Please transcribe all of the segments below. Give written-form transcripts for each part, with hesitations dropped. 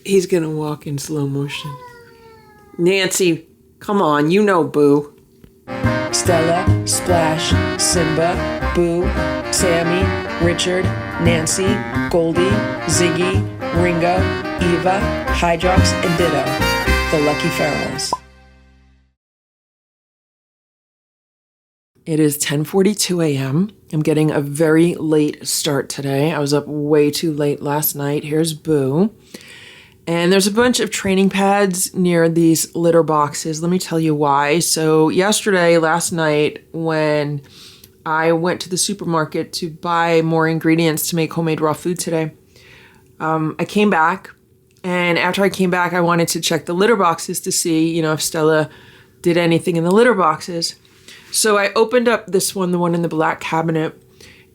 He's gonna walk in slow motion. Nancy, come on, you know Boo. Stella, Splash, Simba, Boo, Sammy, Richard, Nancy, Goldie, Ziggy, Ringo, Eva, Hydrox, and Ditto, the Lucky Ferals. It is 10:42 a.m. I'm getting a very late start today. I was up way too late last night. Here's Boo. And there's a bunch of training pads near these litter boxes. Let me tell you why. So last night, when I went to the supermarket to buy more ingredients to make homemade raw food today, I came back. And after I came back, I wanted to check the litter boxes to see, if Stella did anything in the litter boxes. So I opened up this one, the one in the black cabinet,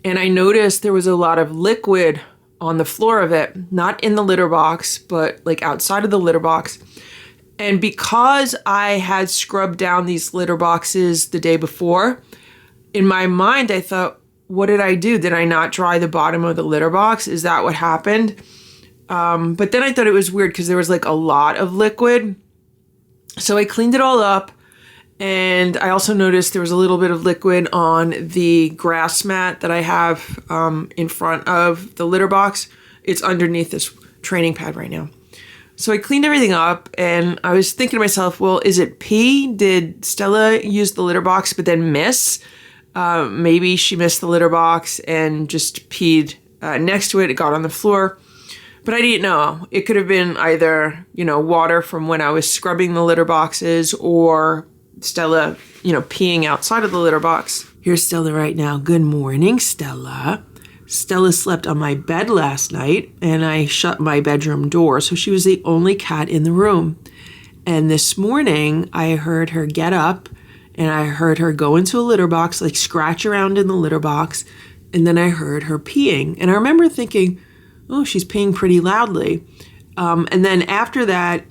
and I noticed there was a lot of liquid on the floor of it, not in the litter box, but like outside of the litter box. And because I had scrubbed down these litter boxes the day before, in my mind, I thought, what did I do? Did I not dry the bottom of the litter box? Is that what happened? But then I thought it was weird because there was like a lot of liquid. So I cleaned it all up. And I also noticed there was a little bit of liquid on the grass mat that I have in front of the litter box. It's underneath this training pad right now. So I cleaned everything up and I was thinking to myself, well, is it pee? Did Stella use the litter box but then miss? Maybe she missed the litter box and just peed next to it. It got on the floor. But I didn't know. It could have been either, water from when I was scrubbing the litter boxes or Stella, peeing outside of the litter box. Here's Stella right now. Good morning, Stella. Stella slept on my bed last night and I shut my bedroom door, so she was the only cat in the room. And this morning I heard her get up and I heard her go into a litter box, like scratch around in the litter box, and then I heard her peeing. And I remember thinking, oh, she's peeing pretty loudly. And then after that,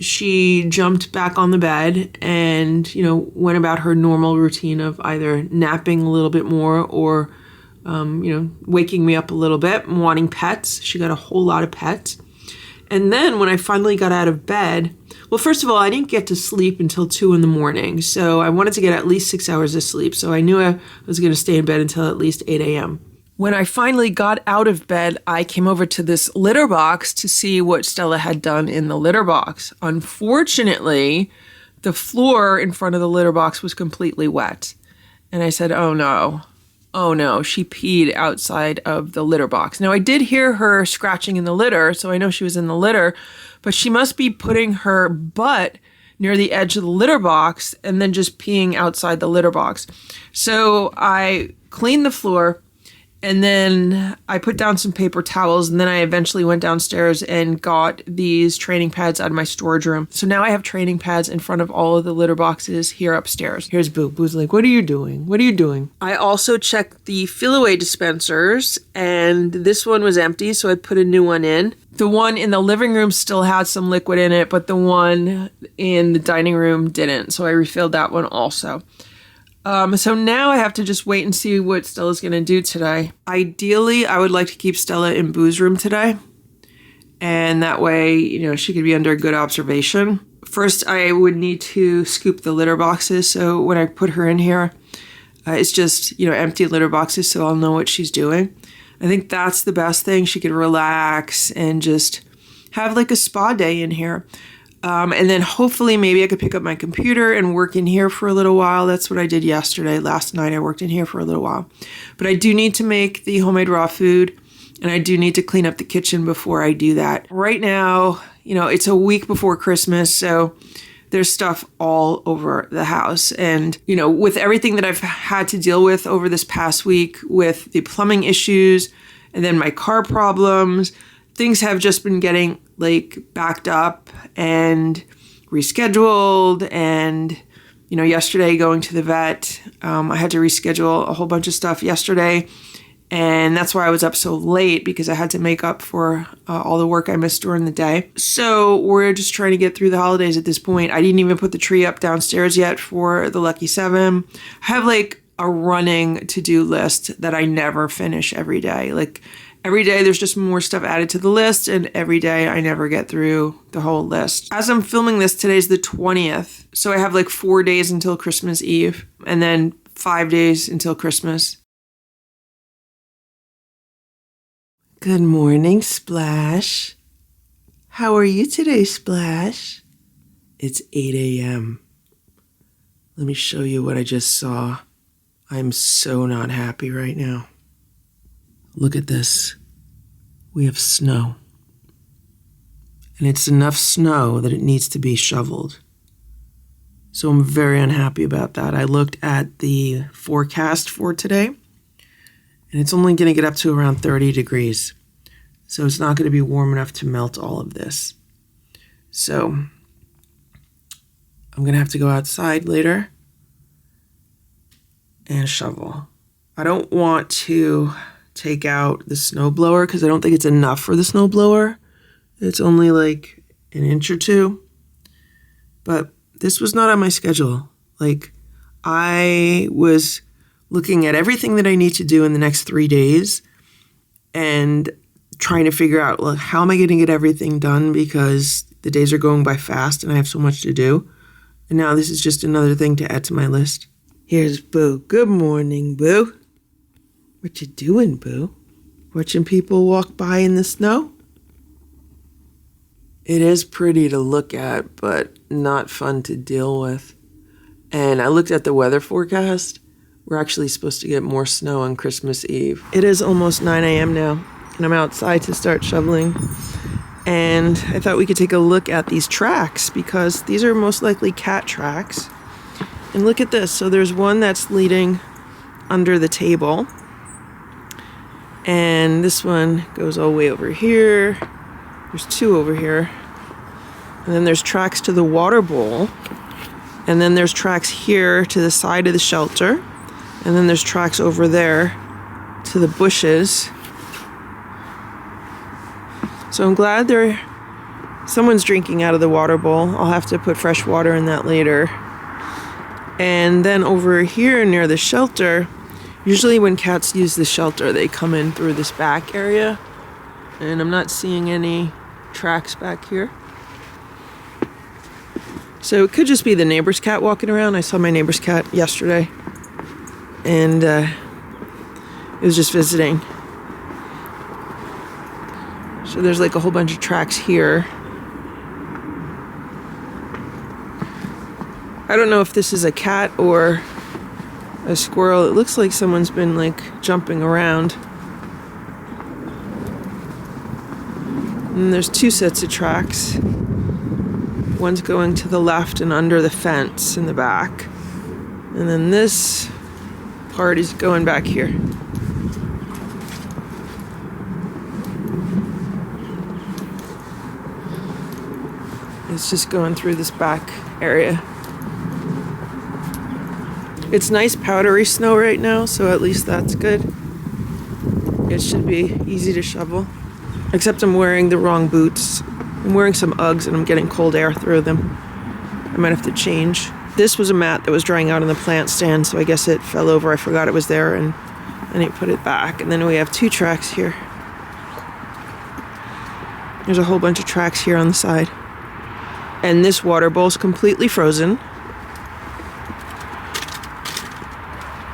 she jumped back on the bed and, went about her normal routine of either napping a little bit more or, waking me up a little bit, wanting pets. She got a whole lot of pets. And then when I finally got out of bed, well, first of all, I didn't get to sleep until 2 a.m. So I wanted to get at least 6 hours of sleep. So I knew I was going to stay in bed until at least 8 a.m. When I finally got out of bed, I came over to this litter box to see what Stella had done in the litter box. Unfortunately, the floor in front of the litter box was completely wet. And I said, oh no, she peed outside of the litter box. Now, I did hear her scratching in the litter, so I know she was in the litter, but she must be putting her butt near the edge of the litter box and then just peeing outside the litter box. So I cleaned the floor. And then I put down some paper towels, and then I eventually went downstairs and got these training pads out of my storage room. So now I have training pads in front of all of the litter boxes here upstairs. Here's Boo. Boo's like, what are you doing? What are you doing? I also checked the fill-away dispensers, and this one was empty, so I put a new one in. The one in the living room still had some liquid in it, but the one in the dining room didn't. So I refilled that one also. So now I have to just wait and see what Stella's going to do today. Ideally, I would like to keep Stella in Boo's room today. And that way, she could be under good observation. First, I would need to scoop the litter boxes. So when I put her in here, it's just, empty litter boxes. So I'll know what she's doing. I think that's the best thing. She could relax and just have like a spa day in here. And then hopefully maybe I could pick up my computer and work in here for a little while. That's what I did yesterday. Last night I worked in here for a little while. But I do need to make the homemade raw food, and I do need to clean up the kitchen before I do that. Right now, it's a week before Christmas, so there's stuff all over the house. And, with everything that I've had to deal with over this past week with the plumbing issues and then my car problems, things have just been getting backed up and rescheduled. And, yesterday going to the vet, I had to reschedule a whole bunch of stuff yesterday. And that's why I was up so late, because I had to make up for all the work I missed during the day. So we're just trying to get through the holidays at this point. I didn't even put the tree up downstairs yet for the Lucky 7. I have a running to-do list that I never finish every day. Every day there's just more stuff added to the list, and every day I never get through the whole list. As I'm filming this, today's the 20th, so I have like 4 days until Christmas Eve, and then 5 days until Christmas. Good morning, Splash. How are you today, Splash? It's 8 a.m. Let me show you what I just saw. I'm so not happy right now. Look at this. We have snow. And it's enough snow that it needs to be shoveled. So I'm very unhappy about that. I looked at the forecast for today, and it's only going to get up to around 30 degrees. So it's not going to be warm enough to melt all of this. So I'm going to have to go outside later and shovel. I don't want to take out the snowblower because I don't think it's enough for the snowblower. It's only like an inch or two. But this was not on my schedule. Like, I was looking at everything that I need to do in the next 3 days and trying to figure out, well, how am I going to get everything done, because the days are going by fast and I have so much to do. And now this is just another thing to add to my list. Here's Boo. Good morning, Boo. What you doing, Boo? Watching people walk by in the snow? It is pretty to look at, but not fun to deal with. And I looked at the weather forecast. We're actually supposed to get more snow on Christmas Eve. It is almost 9 a.m. now, and I'm outside to start shoveling. And I thought we could take a look at these tracks, because these are most likely cat tracks. And look at this. So there's one that's leading under the table. And this one goes all the way over here. There's two over here. And then there's tracks to the water bowl. And then there's tracks here to the side of the shelter. And then there's tracks over there to the bushes. So I'm glad someone's drinking out of the water bowl. I'll have to put fresh water in that later. And then over here near the shelter, usually when cats use the shelter, they come in through this back area. And I'm not seeing any tracks back here. So it could just be the neighbor's cat walking around. I saw my neighbor's cat yesterday. And it was just visiting. So there's like a whole bunch of tracks here. I don't know if this is a cat or a squirrel. It looks like someone's been like jumping around. And there's two sets of tracks. One's going to the left and under the fence in the back. And then this part is going back here. It's just going through this back area. It's nice powdery snow right now, so at least that's good. It should be easy to shovel. Except I'm wearing the wrong boots. I'm wearing some Uggs and I'm getting cold air through them. I might have to change. This was a mat that was drying out on the plant stand, so I guess it fell over. I forgot it was there, and I didn't put it back. And then we have two tracks here. There's a whole bunch of tracks here on the side. And this water bowl's completely frozen.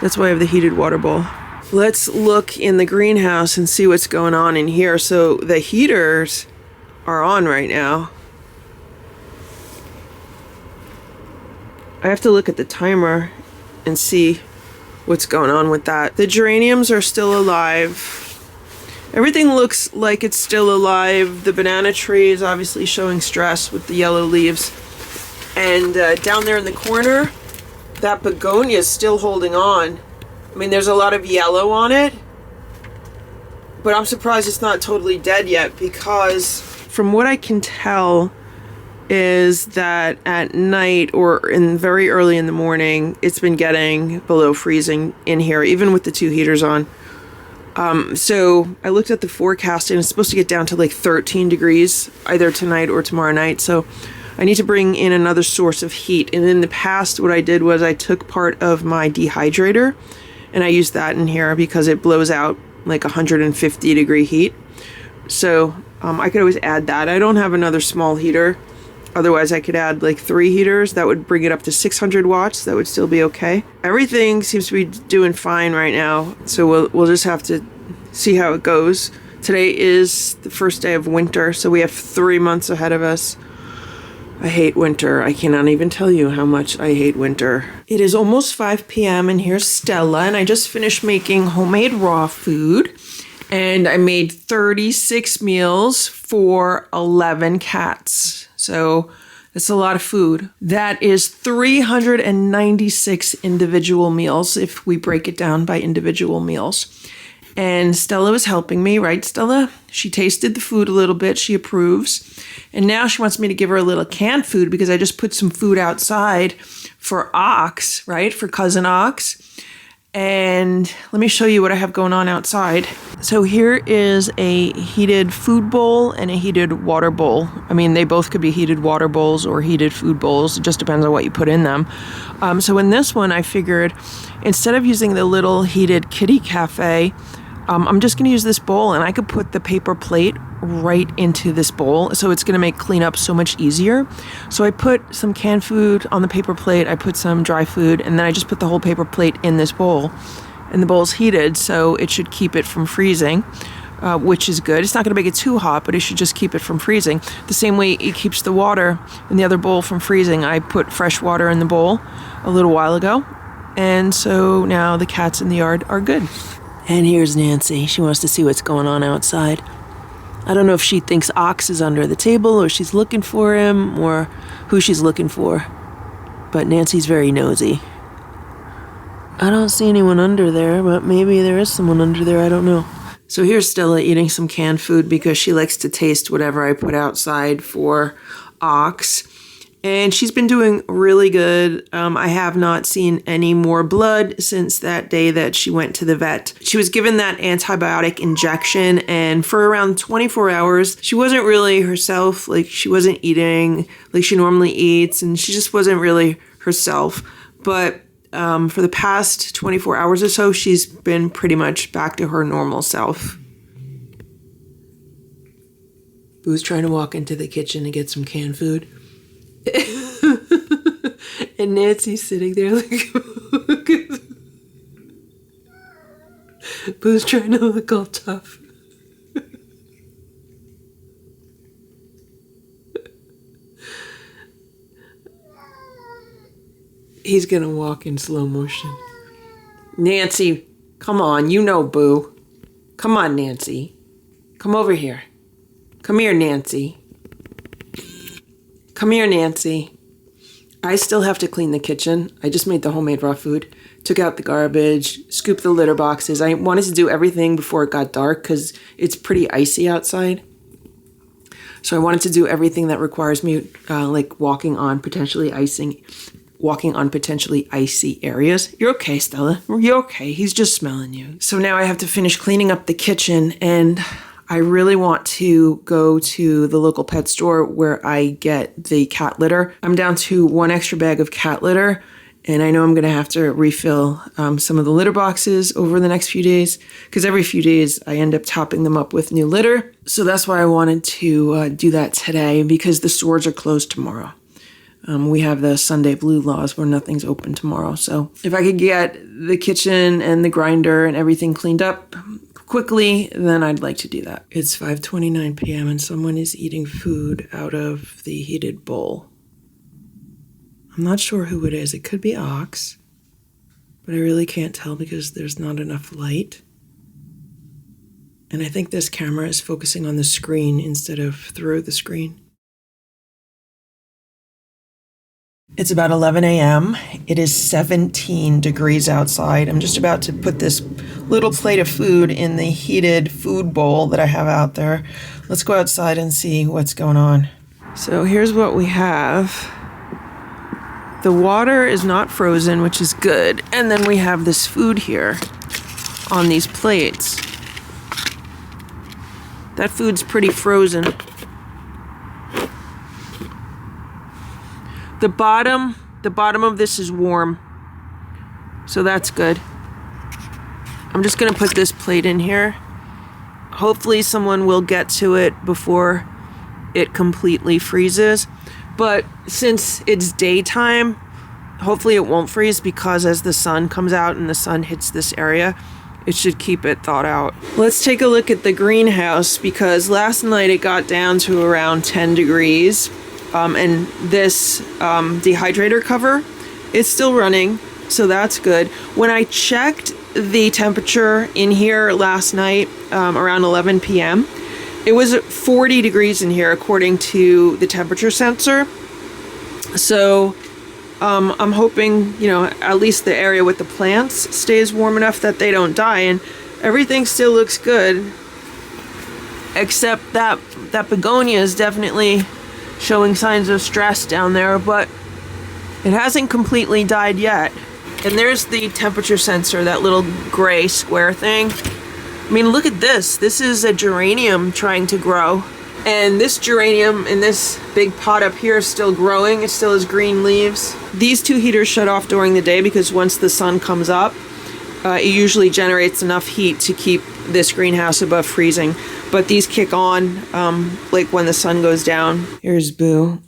That's why I have the heated water bowl. Let's look in the greenhouse and see what's going on in here. So the heaters are on right now. I have to look at the timer and see what's going on with that. The geraniums are still alive. Everything looks like it's still alive. The banana tree is obviously showing stress with the yellow leaves. And down there in the corner, that begonia is still holding on. I mean, there's a lot of yellow on it, but I'm surprised it's not totally dead yet, because from what I can tell is that at night or in very early in the morning, it's been getting below freezing in here, even with the two heaters on. So I looked at the forecast and it's supposed to get down to like 13 degrees either tonight or tomorrow night. So I need to bring in another source of heat. And in the past, what I did was I took part of my dehydrator and I used that in here because it blows out like 150 degree heat. So I could always add that. I don't have another small heater. Otherwise, I could add like 3 heaters. That would bring it up to 600 watts. That would still be okay. Everything seems to be doing fine right now. So we'll just have to see how it goes. Today is the first day of winter, so we have 3 months ahead of us. I hate winter. I cannot even tell you how much I hate winter. It is almost 5 p.m. and here's Stella, and I just finished making homemade raw food. And I made 36 meals for 11 cats. So that's a lot of food. That is 396 individual meals if we break it down by individual meals. And Stella was helping me, right, Stella? She tasted the food a little bit. She approves. And now she wants me to give her a little canned food because I just put some food outside for Ox, right, for Cousin Ox. And let me show you what I have going on outside. So here is a heated food bowl and a heated water bowl. I mean, they both could be heated water bowls or heated food bowls. It just depends on what you put in them. So in this one, I figured instead of using the little heated kitty cafe, I'm just going to use this bowl, and I could put the paper plate right into this bowl. So it's going to make cleanup so much easier. So I put some canned food on the paper plate. I put some dry food, and then I just put the whole paper plate in this bowl. And the bowl's heated, so it should keep it from freezing, which is good. It's not going to make it too hot, but it should just keep it from freezing. The same way it keeps the water in the other bowl from freezing. I put fresh water in the bowl a little while ago. And so now the cats in the yard are good. And here's Nancy. She wants to see what's going on outside. I don't know if she thinks Ox is under the table or she's looking for him or who she's looking for. But Nancy's very nosy. I don't see anyone under there, but maybe there is someone under there. I don't know. So here's Stella eating some canned food because she likes to taste whatever I put outside for Ox. And she's been doing really good. I have not seen any more blood since that day that she went to the vet. She was given that antibiotic injection, and for around 24 hours, she wasn't really herself. Like, she wasn't eating like she normally eats, and she just wasn't really herself. But for the past 24 hours or so, she's been pretty much back to her normal self. Boo's trying to walk into the kitchen to get some canned food. And Nancy's sitting there like Boo's trying to look all tough. He's gonna walk in slow motion. Nancy, come on, you know Boo. Come on, Nancy. Come over here. Come here, Nancy. Come here, Nancy. I still have to clean the kitchen. I just made the homemade raw food, took out the garbage, scooped the litter boxes. I wanted to do everything before it got dark because it's pretty icy outside. So I wanted to do everything that requires me, like walking on potentially icy areas. You're okay, Stella. You're okay. He's just smelling you. So now I have to finish cleaning up the kitchen, and I really want to go to the local pet store where I get the cat litter. I'm down to 1 extra bag of cat litter, and I know I'm going to have to refill some of the litter boxes over the next few days because every few days I end up topping them up with new litter. So that's why I wanted to do that today because the stores are closed tomorrow. We have the Sunday blue laws where nothing's open tomorrow. So if I could get the kitchen and the grinder and everything cleaned up quickly, then I'd like to do that. It's 5:29 p.m. and someone is eating food out of the heated bowl. I'm not sure who it is. It could be Ox, but I really can't tell because there's not enough light. And I think this camera is focusing on the screen instead of through the screen. It's about 11 a.m. It is 17 degrees outside. I'm just about to put this little plate of food in the heated food bowl that I have out there. Let's go outside and see what's going on. So here's what we have. The water is not frozen, which is good. And then we have this food here on these plates. That food's pretty frozen. The bottom of this is warm, so that's good. I'm just gonna put this plate in here. Hopefully someone will get to it before it completely freezes. But since it's daytime, hopefully it won't freeze, because as the sun comes out and the sun hits this area, it should keep it thawed out. Let's take a look at the greenhouse, because last night it got down to around 10 degrees. And this dehydrator cover is still running, so that's good. When I checked the temperature in here last night around 11 p.m., it was 40 degrees in here according to the temperature sensor. So I'm hoping, you know, at least the area with the plants stays warm enough that they don't die, and everything still looks good, except that begonia is definitely showing signs of stress down there, but it hasn't completely died yet. And there's the temperature sensor, that little gray square thing. I mean, look at this. This is a geranium trying to grow. And this geranium in this big pot up here is still growing. It still has green leaves. These two heaters shut off during the day because once the sun comes up, it usually generates enough heat to keep this greenhouse above freezing. But these kick on like when the sun goes down. Here's Boo.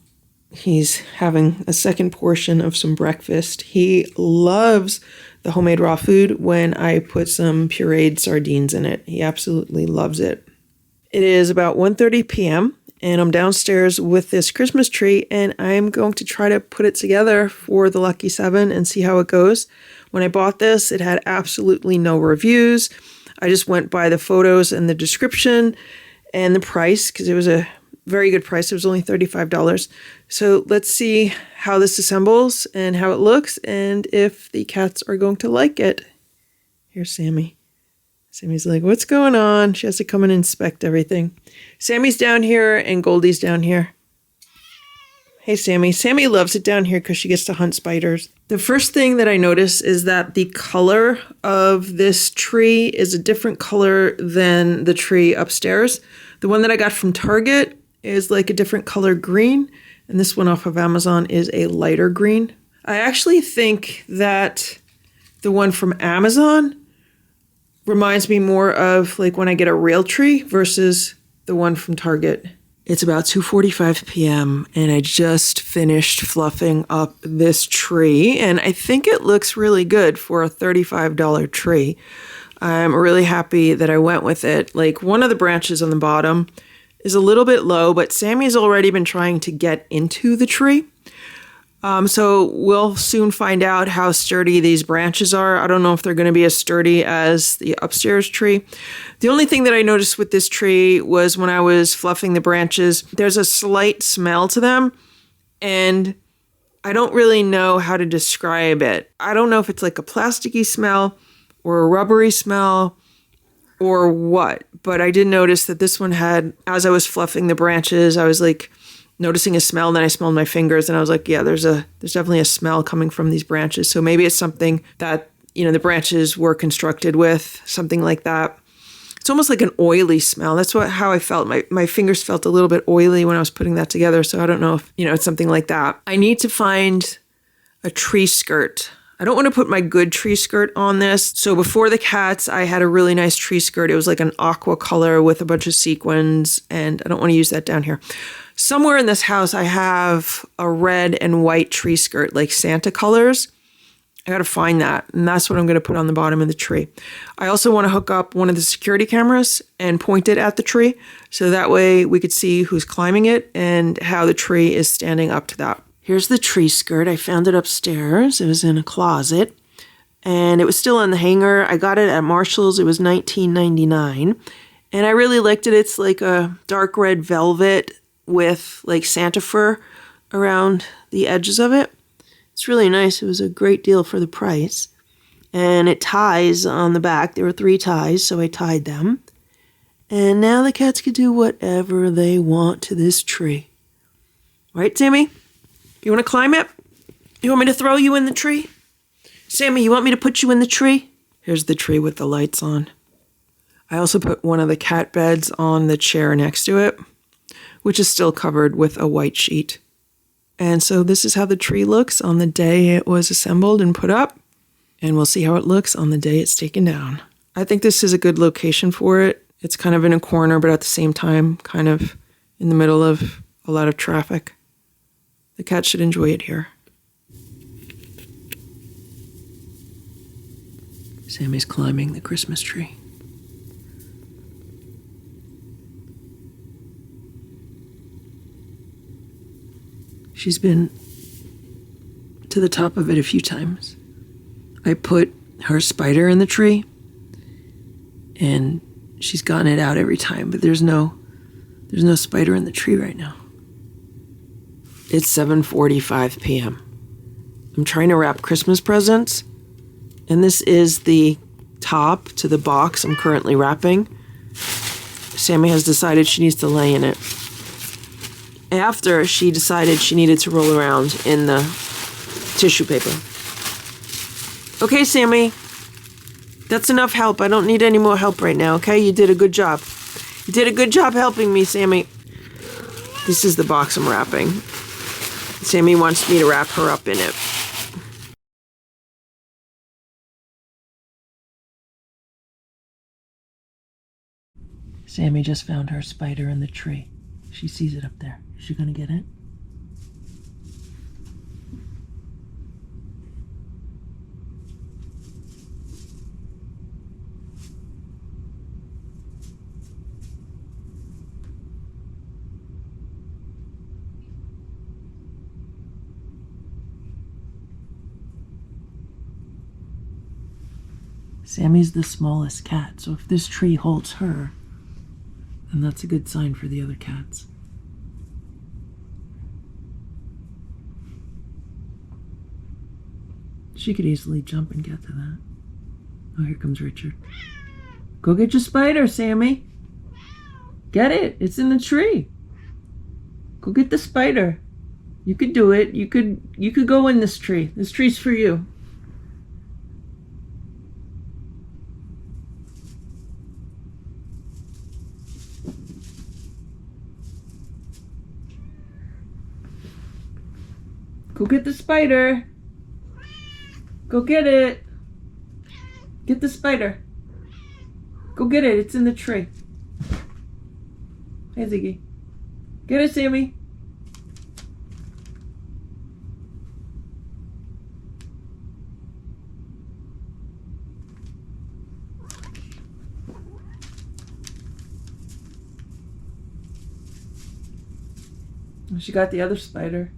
He's having a second portion of some breakfast. He loves the homemade raw food when I put some pureed sardines in it. He absolutely loves it. It is about 1:30 p.m. and I'm downstairs with this Christmas tree, and I'm going to try to put it together for the Lucky 7 and see how it goes. When I bought this, it had absolutely no reviews. I just went by the photos and the description and the price, because it was a very good price. It was only $35. So let's see how this assembles and how it looks, and if the cats are going to like it. Here's Sammy. Sammy's like, what's going on? She has to come and inspect everything. Sammy's down here and Goldie's down here. Hey, Sammy. Sammy loves it down here because she gets to hunt spiders. The first thing that I notice is that the color of this tree is a different color than the tree upstairs. The one that I got from Target is like a different color green, and this one off of Amazon is a lighter green. I actually think that the one from Amazon reminds me more of like when I get a real tree versus the one from Target. It's about 2:45 p.m. and I just finished fluffing up this tree, and I think it looks really good for a $35 tree. I'm really happy that I went with it. Like, one of the branches on the bottom is a little bit low, but Sammy's already been trying to get into the tree. So we'll soon find out how sturdy these branches are. I don't know if they're going to be as sturdy as the upstairs tree. The only thing that I noticed with this tree was when I was fluffing the branches, there's a slight smell to them, and I don't really know how to describe it. I don't know if it's like a plasticky smell or a rubbery smell or what, but I did notice that this one had, as I was fluffing the branches, I was like noticing a smell, and then I smelled my fingers, and I was like, yeah, there's definitely a smell coming from these branches. So maybe it's something that, you know, the branches were constructed with, something like that. It's almost like an oily smell. That's how I felt. My fingers felt a little bit oily when I was putting that together. So I don't know if, you know, it's something like that. I need to find a tree skirt. I don't want to put my good tree skirt on this. So before the cats, I had a really nice tree skirt. It was like an aqua color with a bunch of sequins, and I don't want to use that down here. Somewhere in this house, I have a red and white tree skirt, like Santa colors. I got to find that, and that's what I'm going to put on the bottom of the tree. I also want to hook up one of the security cameras and point it at the tree, so that way we could see who's climbing it and how the tree is standing up to that. Here's the tree skirt. I found it upstairs. It was in a closet, and it was still on the hanger. I got it at Marshall's. It was $19.99, and I really liked it. It's like a dark red velvet with like Santa fur around the edges of it. It's really nice. It was a great deal for the price. And it ties on the back. There were 3 ties, so I tied them. And now the cats can do whatever they want to this tree. Right, Sammy? You want to climb it? You want me to throw you in the tree? Sammy, you want me to put you in the tree? Here's the tree with the lights on. I also put one of the cat beds on the chair next to it, which is still covered with a white sheet. And so this is how the tree looks on the day it was assembled and put up. And we'll see how it looks on the day it's taken down. I think this is a good location for it. It's kind of in a corner, but at the same time, kind of in the middle of a lot of traffic. The cat should enjoy it here. Sammy's climbing the Christmas tree. She's been to the top of it a few times. I put her spider in the tree, and she's gotten it out every time, but there's no spider in the tree right now. It's 7:45 p.m. I'm trying to wrap Christmas presents, and this is the top to the box I'm currently wrapping. Sammy has decided she needs to lay in it. After she decided she needed to roll around in the tissue paper. Okay, Sammy. That's enough help. I don't need any more help right now, okay? You did a good job. You did a good job helping me, Sammy. This is the box I'm wrapping. Sammy wants me to wrap her up in it. Sammy just found her spider in the tree. She sees it up there. Is she gonna get it? Sammy's the smallest cat, so if this tree holds her, then that's a good sign for the other cats. She could easily jump and get to that. Oh, here comes Richard. Go get your spider, Sammy. Get it. It's in the tree. Go get the spider. You could do it. You could go in this tree. This tree's for you. Go get the spider. Go get it. Get the spider. Go get it. It's in the tree. Hey, Ziggy. Get it, Sammy. She got the other spider.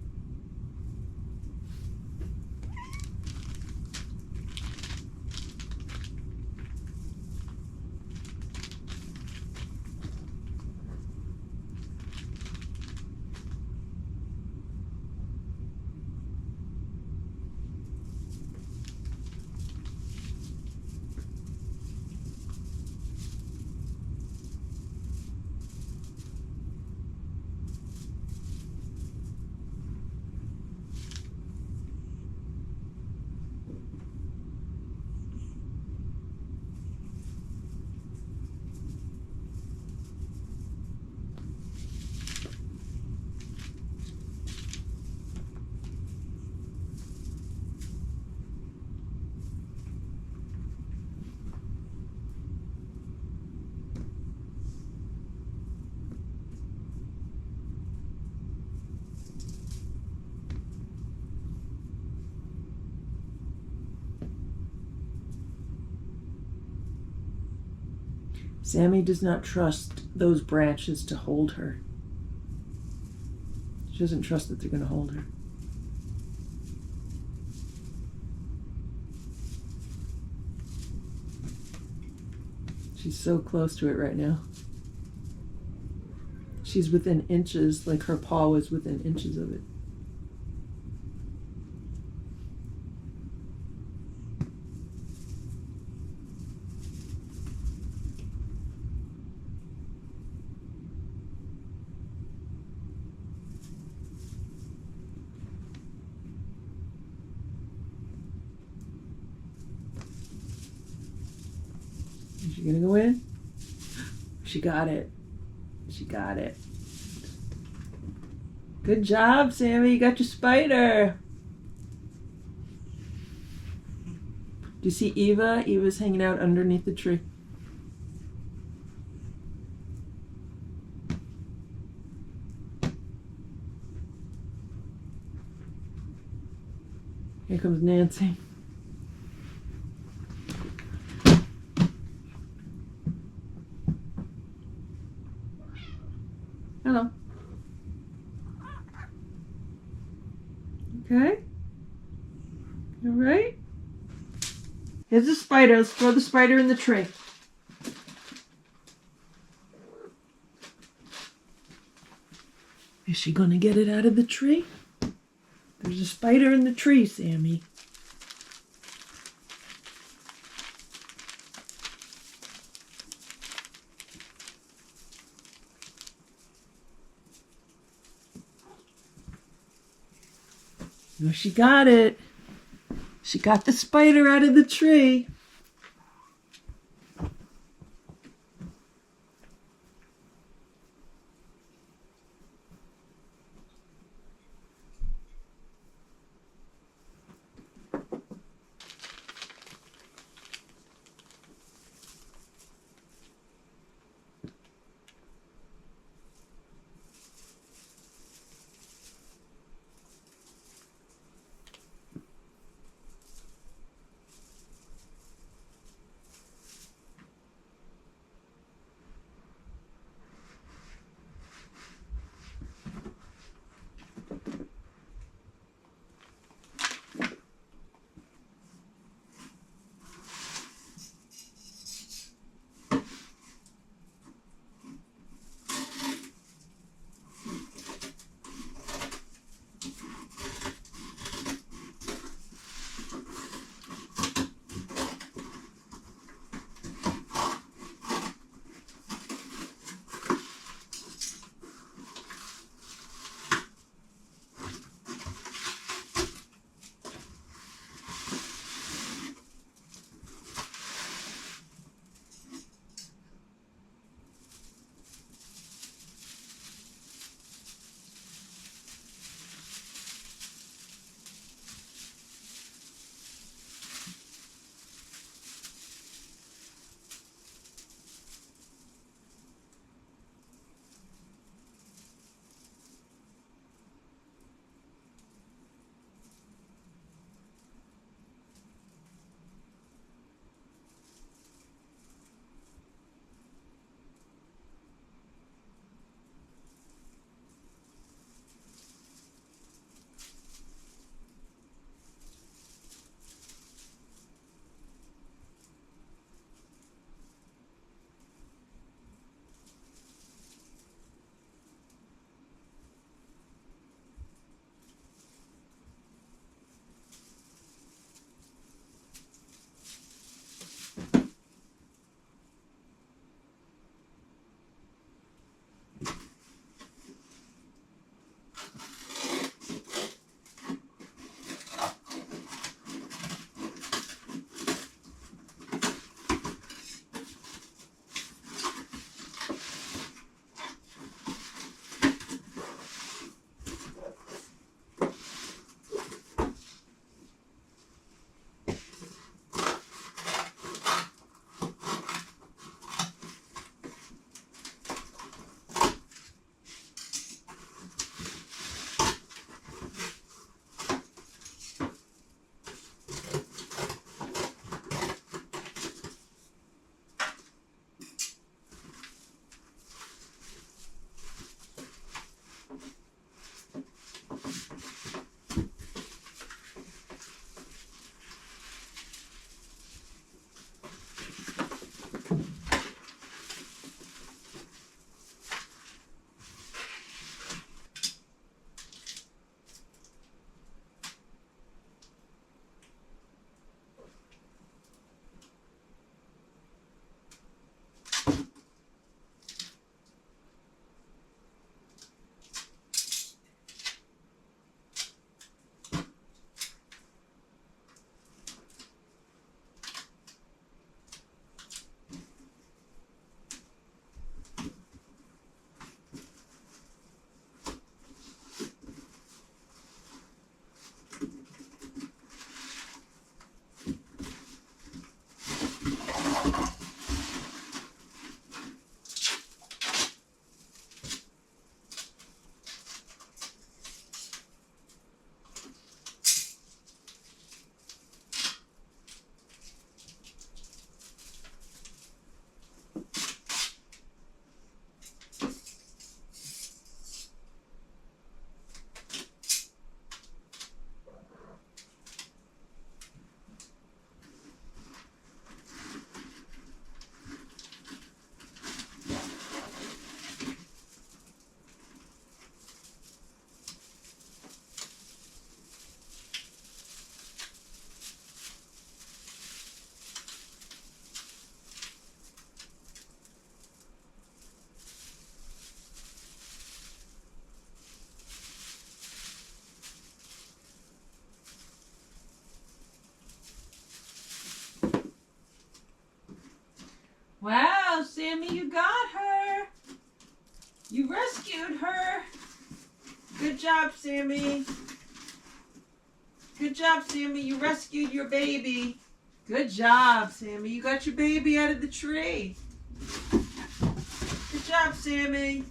Sammy does not trust those branches to hold her. She doesn't trust that they're going to hold her. She's so close to it right now. She's within inches, like her paw was within inches of it. Is she gonna go in? She got it. She got it. Good job, Sammy. You got your spider. Do you see Eva? Eva's hanging out underneath the tree. Here comes Nancy. Hello. Okay. All right. Here's the spider. Let's throw the spider in the tree. Is she gonna get it out of the tree? There's a spider in the tree, Sammy. No, she got it. She got the spider out of the tree. Sammy, you got her. You rescued her. Good job, Sammy. Good job, Sammy. You rescued your baby. Good job, Sammy. You got your baby out of the tree. Good job, Sammy.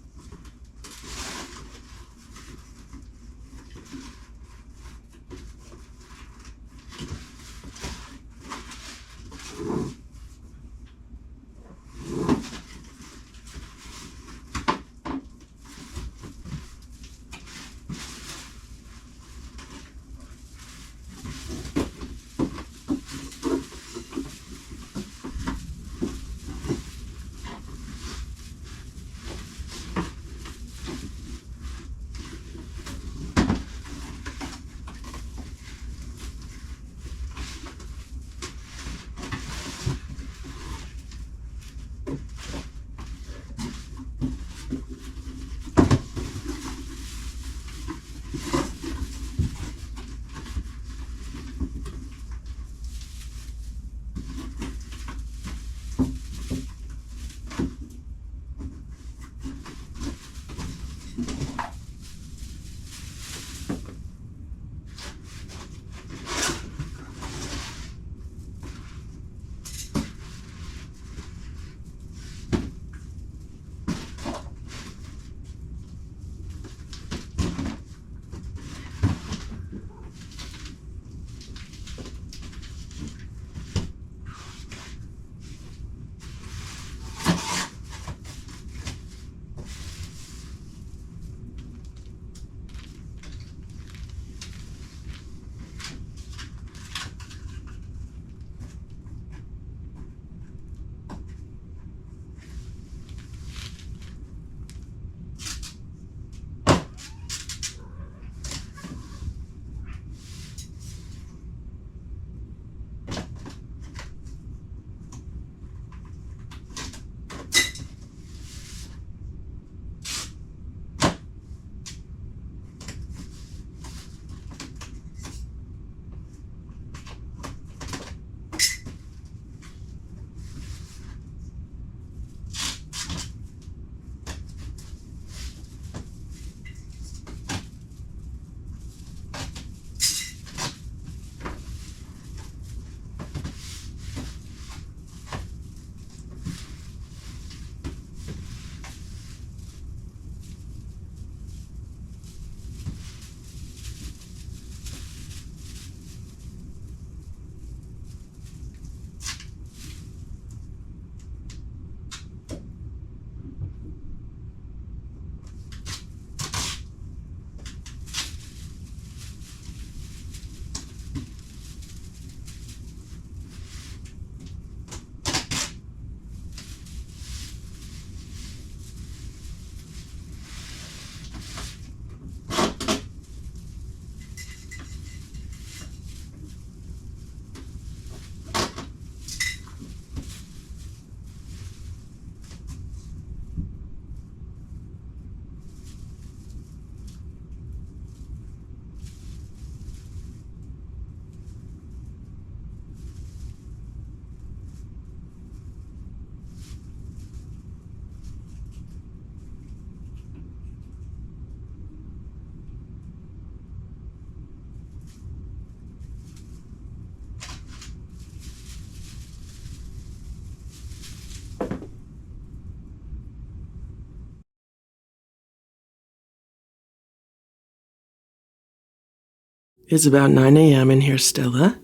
It's about 9 a.m. and here's Stella.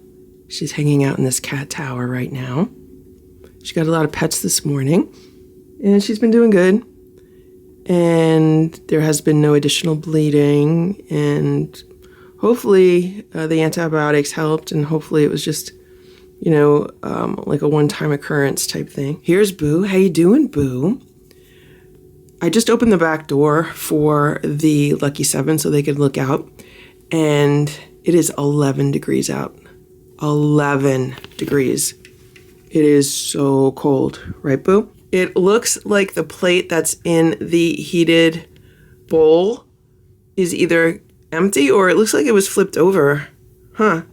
She's hanging out in this cat tower right now. She got a lot of pets this morning, and she's been doing good. And there has been no additional bleeding, and hopefully the antibiotics helped, and hopefully it was just, like a one-time occurrence type thing. Here's Boo. How you doing, Boo? I just opened the back door for the Lucky 7 so they could look out, and it is 11 degrees out. 11 degrees. It is so cold, right, Boo? It looks like the plate that's in the heated bowl is either empty or it looks like it was flipped over. Huh.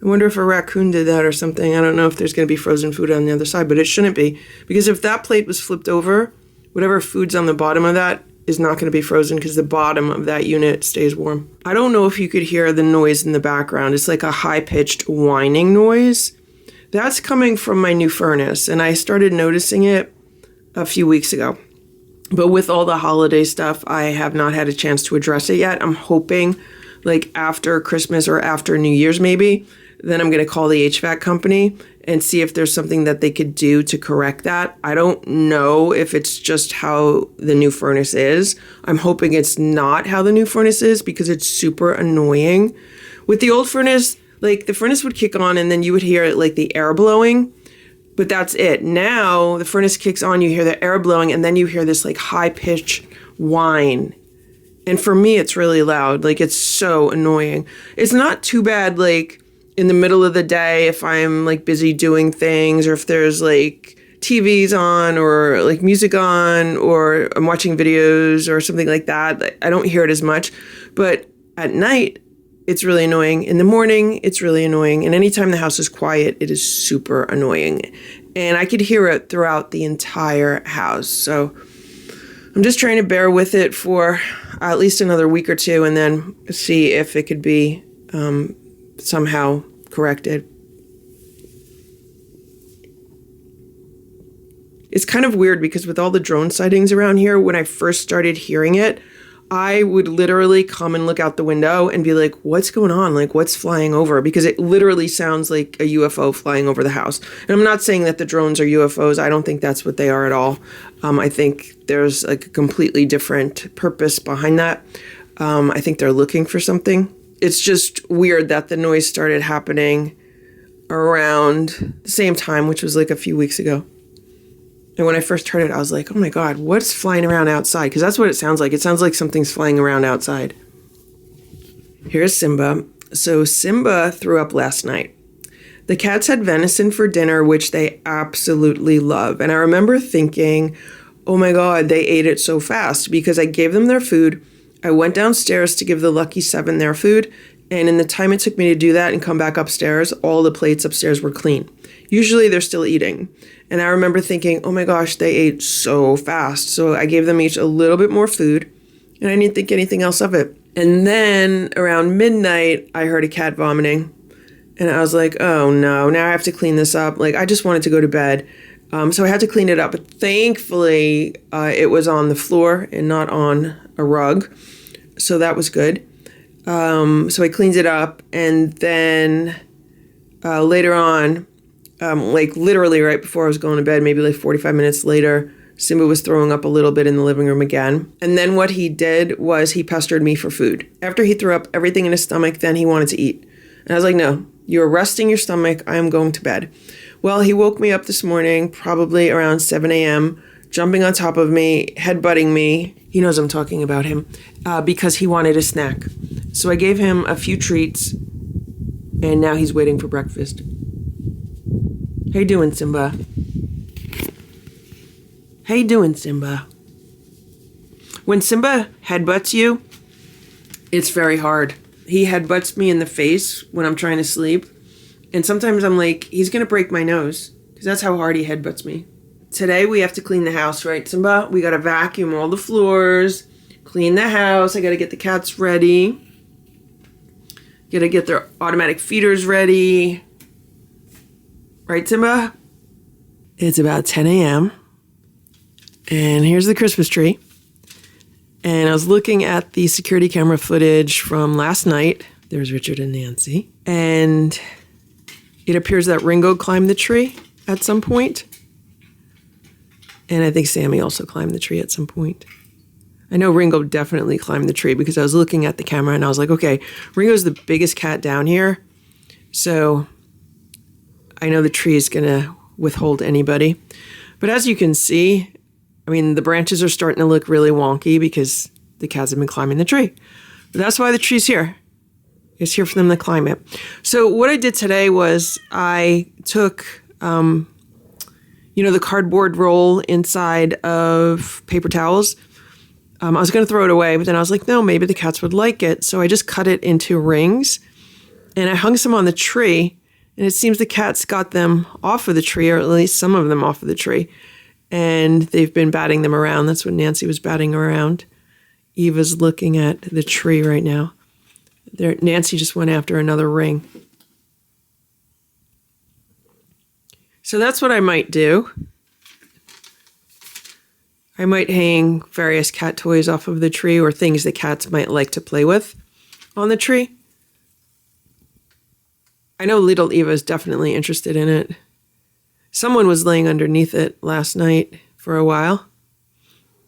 I wonder if a raccoon did that or something. I don't know if there's going to be frozen food on the other side, but it shouldn't be. Because if that plate was flipped over, whatever food's on the bottom of that is not going to be frozen because the bottom of that unit stays warm. I don't know if you could hear the noise in the background. It's like a high-pitched whining noise. That's coming from my new furnace, and I started noticing it a few weeks ago. But with all the holiday stuff, I have not had a chance to address it yet. I'm hoping like after Christmas or after New Year's maybe, then I'm going to call the HVAC company and see if there's something that they could do to correct that. I don't know if it's just how the new furnace is. I'm hoping it's not how the new furnace is because it's super annoying. With the old furnace, like the furnace would kick on and then you would hear like the air blowing, but that's it. Now the furnace kicks on, you hear the air blowing, and then you hear this like high-pitched whine. And for me, it's really loud. Like it's so annoying. It's not too bad like in the middle of the day if I'm like busy doing things, or if there's like TVs on or like music on, or I'm watching videos or something like that. I don't hear it as much. But at night, it's really annoying. In the morning, it's really annoying. And anytime the house is quiet, it is super annoying. And I could hear it throughout the entire house. So I'm just trying to bear with it for at least another week or two and then see if it could be somehow corrected. It's kind of weird because with all the drone sightings around here, when I first started hearing it, I would literally come and look out the window and be like, what's going on? Like, what's flying over? Because it literally sounds like a UFO flying over the house. And I'm not saying that the drones are UFOs. I don't think that's what they are at all. I think there's like a completely different purpose behind that. I think they're looking for something. It's just weird that the noise started happening around the same time, which was like a few weeks ago. And when I first heard it, I was like, oh my God, what's flying around outside? Because that's what it sounds like. It sounds like something's flying around outside. Here's Simba. So Simba threw up last night. The cats had venison for dinner, which they absolutely love. And I remember thinking, oh my God, they ate it so fast because I gave them their food. I went downstairs to give the lucky 7 their food. And in the time it took me to do that and come back upstairs, all the plates upstairs were clean. Usually they're still eating. And I remember thinking, oh my gosh, they ate so fast. So I gave them each a little bit more food and I didn't think anything else of it. And then around midnight, I heard a cat vomiting and I was like, oh no, now I have to clean this up. Like I just wanted to go to bed. So I had to clean it up. But thankfully, it was on the floor and not on a rug. So that was good. So I cleaned it up and then later on, like literally right before I was going to bed, maybe like 45 minutes later, Simba was throwing up a little bit in the living room again. And then what he did was he pestered me for food. After he threw up everything in his stomach, then he wanted to eat. And I was like, no, you're resting your stomach. I am going to bed. Well, he woke me up this morning, probably around 7 a.m., jumping on top of me, headbutting me. He knows I'm talking about him because he wanted a snack. So I gave him a few treats and now he's waiting for breakfast. How you doing, Simba? How you doing, Simba? When Simba headbutts you, it's very hard. He headbutts me in the face when I'm trying to sleep. And sometimes I'm like, he's going to break my nose. Because that's how hard he headbutts me. Today we have to clean the house, right, Simba? We got to vacuum all the floors, clean the house. I got to get the cats ready. Got to get their automatic feeders ready. Right, Simba? It's about 10 a.m. And here's the Christmas tree. And I was looking at the security camera footage from last night. There's Richard and Nancy. And it appears that Ringo climbed the tree at some point. And I think Sammy also climbed the tree at some point. I know Ringo definitely climbed the tree because I was looking at the camera and I was like, okay, Ringo's the biggest cat down here. So I know the tree is going to withhold anybody. But as you can see, I mean, the branches are starting to look really wonky because the cats have been climbing the tree. But that's why the tree's here. It's here for them to climb it. So what I did today was I took, the cardboard roll inside of paper towels. I was going to throw it away, but then I was like, no, maybe the cats would like it. So I just cut it into rings. And I hung some on the tree, and it seems the cats got them off of the tree, or at least some of them off of the tree. And they've been batting them around. That's what Nancy was batting around. Eva's looking at the tree right now. Nancy just went after another ring. So that's what I might do. I might hang various cat toys off of the tree, or things that cats might like to play with on the tree. I know little Eva is definitely interested in it. Someone was laying underneath it last night for a while.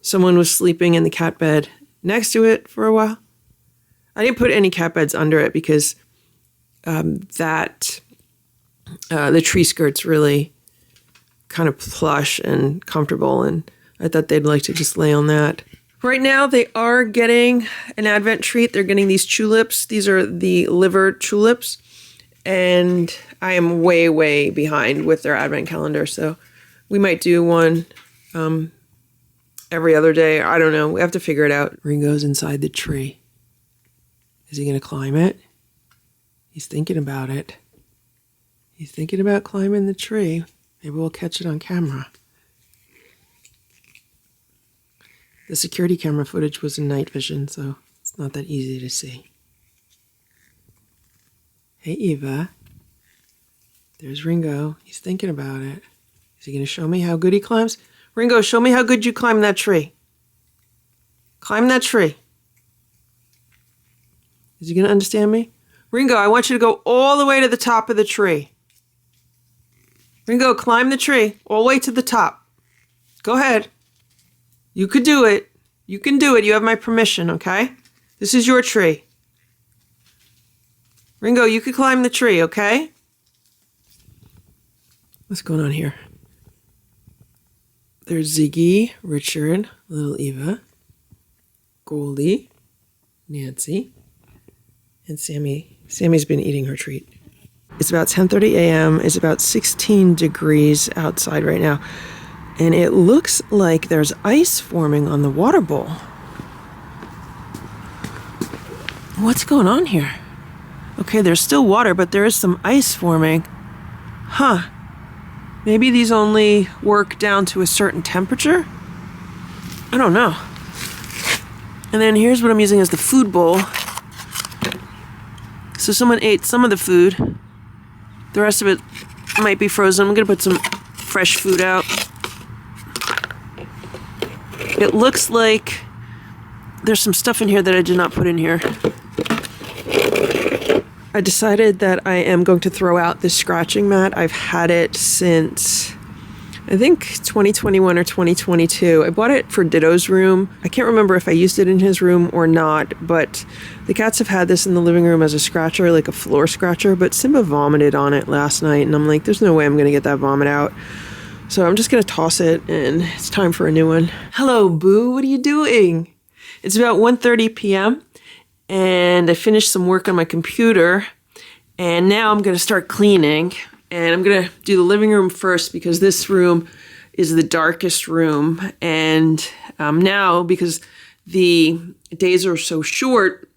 Someone was sleeping in the cat bed next to it for a while. I didn't put any cat beds under it because the tree skirt's really kind of plush and comfortable, and I thought they'd like to just lay on that. Right now, they are getting an Advent treat. They're getting these tulips. These are the liver tulips, and I am way, way behind with their Advent calendar, so we might do one every other day. I don't know. We have to figure it out. Ringo's inside the tree. Is he going to climb it? He's thinking about it. He's thinking about climbing the tree. Maybe we'll catch it on camera. The security camera footage was in night vision, so it's not that easy to see. Hey, Eva. There's Ringo. He's thinking about it. Is he going to show me how good he climbs? Ringo, show me how good you climb that tree. Climb that tree. Is he going to understand me? Ringo, I want you to go all the way to the top of the tree. Ringo, climb the tree all the way to the top. Go ahead. You could do it. You can do it. You have my permission, okay? This is your tree. Ringo, you could climb the tree, okay? What's going on here? There's Ziggy, Richard, little Eva, Goldie, Nancy, and Sammy. Sammy's been eating her treat. It's about 10:30 a.m. It's about 16 degrees outside right now. And it looks like there's ice forming on the water bowl. What's going on here? Okay, there's still water, but there is some ice forming. Huh. Maybe these only work down to a certain temperature? I don't know. And then here's what I'm using as the food bowl. So someone ate some of the food. The rest of it might be frozen. I'm going to put some fresh food out. It looks like there's some stuff in here that I did not put in here. I decided that I am going to throw out this scratching mat. I've had it since, I think, 2021 or 2022. I bought it for Ditto's room. I can't remember if I used it in his room or not, but the cats have had this in the living room as a scratcher, like a floor scratcher, but Simba vomited on it last night, and I'm like, there's no way I'm going to get that vomit out. So I'm just going to toss it, and it's time for a new one. Hello, Boo. What are you doing? It's about 1:30 p.m., and I finished some work on my computer, and now I'm going to start cleaning, and I'm going to do the living room first because this room is the darkest room, and now, because the days are so short,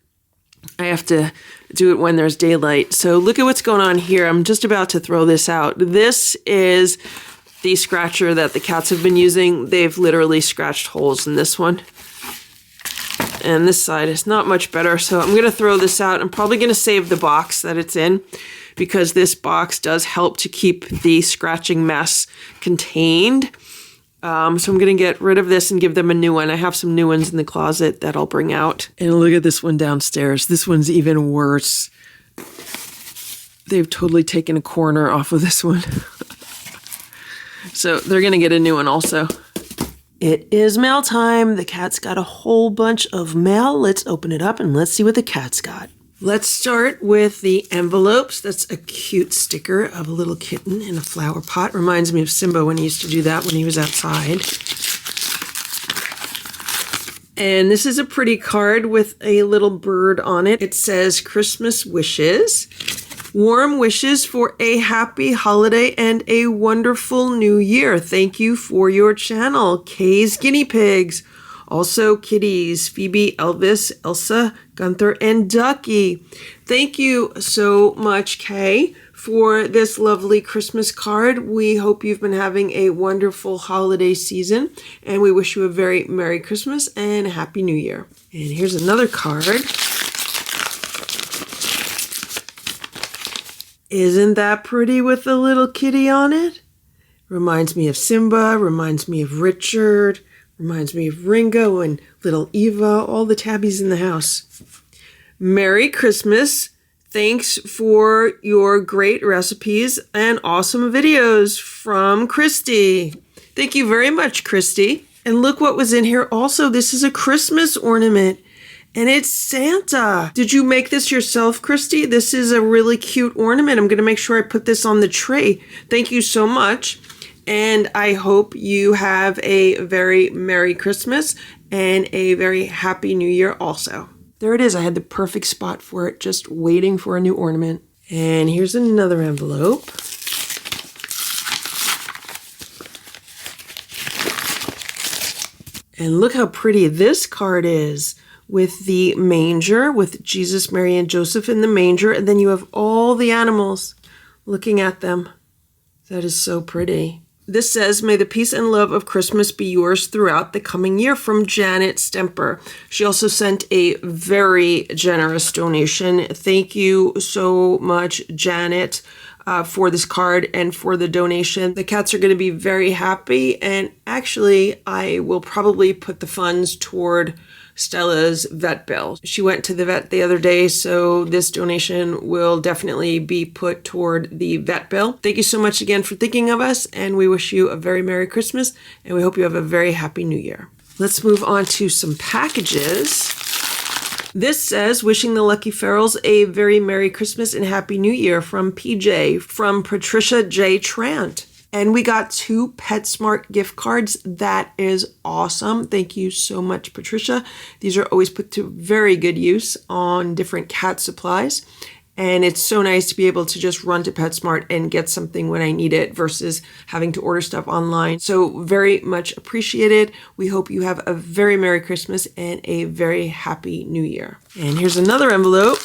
I have to do it when there's daylight. So look at what's going on here. I'm just about to throw this out. This is the scratcher that the cats have been using. They've literally scratched holes in this one. And this side is not much better, so I'm going to throw this out. I'm probably going to save the box that it's in because this box does help to keep the scratching mess contained. So I'm going to get rid of this and give them a new one. I have some new ones in the closet that I'll bring out. And look at this one downstairs. This one's even worse. They've totally taken a corner off of this one. So they're going to get a new one also. It is mail time. The cat's got a whole bunch of mail. Let's open it up and let's see what the cat's got. Let's start with the envelopes. That's a cute sticker of a little kitten in a flower pot. Reminds me of Simba when he used to do that when he was outside. And this is a pretty card with a little bird on it. It says Christmas wishes. Warm wishes for a happy holiday and a wonderful new year. Thank you for your channel. Kay's Guinea Pigs. Also kitties. Phoebe, Elvis, Elsa, Gunther and Ducky. Thank you so much, Kay, for this lovely Christmas card. We hope you've been having a wonderful holiday season, and we wish you a very Merry Christmas and a Happy New Year. And here's another card. Isn't that pretty with a little kitty on it? Reminds me of Simba, reminds me of Richard, reminds me of Ringo and little Eva, all the tabbies in the house. Merry Christmas. Thanks for your great recipes and awesome videos from Christy. Thank you very much, Christy. And look what was in here also. This is a Christmas ornament, and it's Santa. Did you make this yourself, Christy? This is a really cute ornament. I'm going to make sure I put this on the tray. Thank you so much. And I hope you have a very Merry Christmas and a very Happy New Year also. There it is. I had the perfect spot for it, just waiting for a new ornament. And here's another envelope. And look how pretty this card is, with the manger, with Jesus, Mary, and Joseph in the manger. And then you have all the animals looking at them. That is so pretty. This says, may the peace and love of Christmas be yours throughout the coming year, from Janet Stemper. She also sent a very generous donation. Thank you so much, Janet, for this card and for the donation. The cats are going to be very happy. And actually, I will probably put the funds toward Stella's vet bill. She went to the vet the other day, so this donation will definitely be put toward the vet bill. Thank you so much again for thinking of us, and we wish you a very Merry Christmas, and we hope you have a very Happy New Year. Let's move on to some packages. This says, wishing the Lucky Ferals a very Merry Christmas and Happy New Year from PJ, from Patricia J. Trant. And we got 2 PetSmart gift cards. That is awesome. Thank you so much, Patricia. These are always put to very good use on different cat supplies. And it's so nice to be able to just run to PetSmart and get something when I need it versus having to order stuff online. So very much appreciated. We hope you have a very Merry Christmas and a very Happy New Year. And here's another envelope.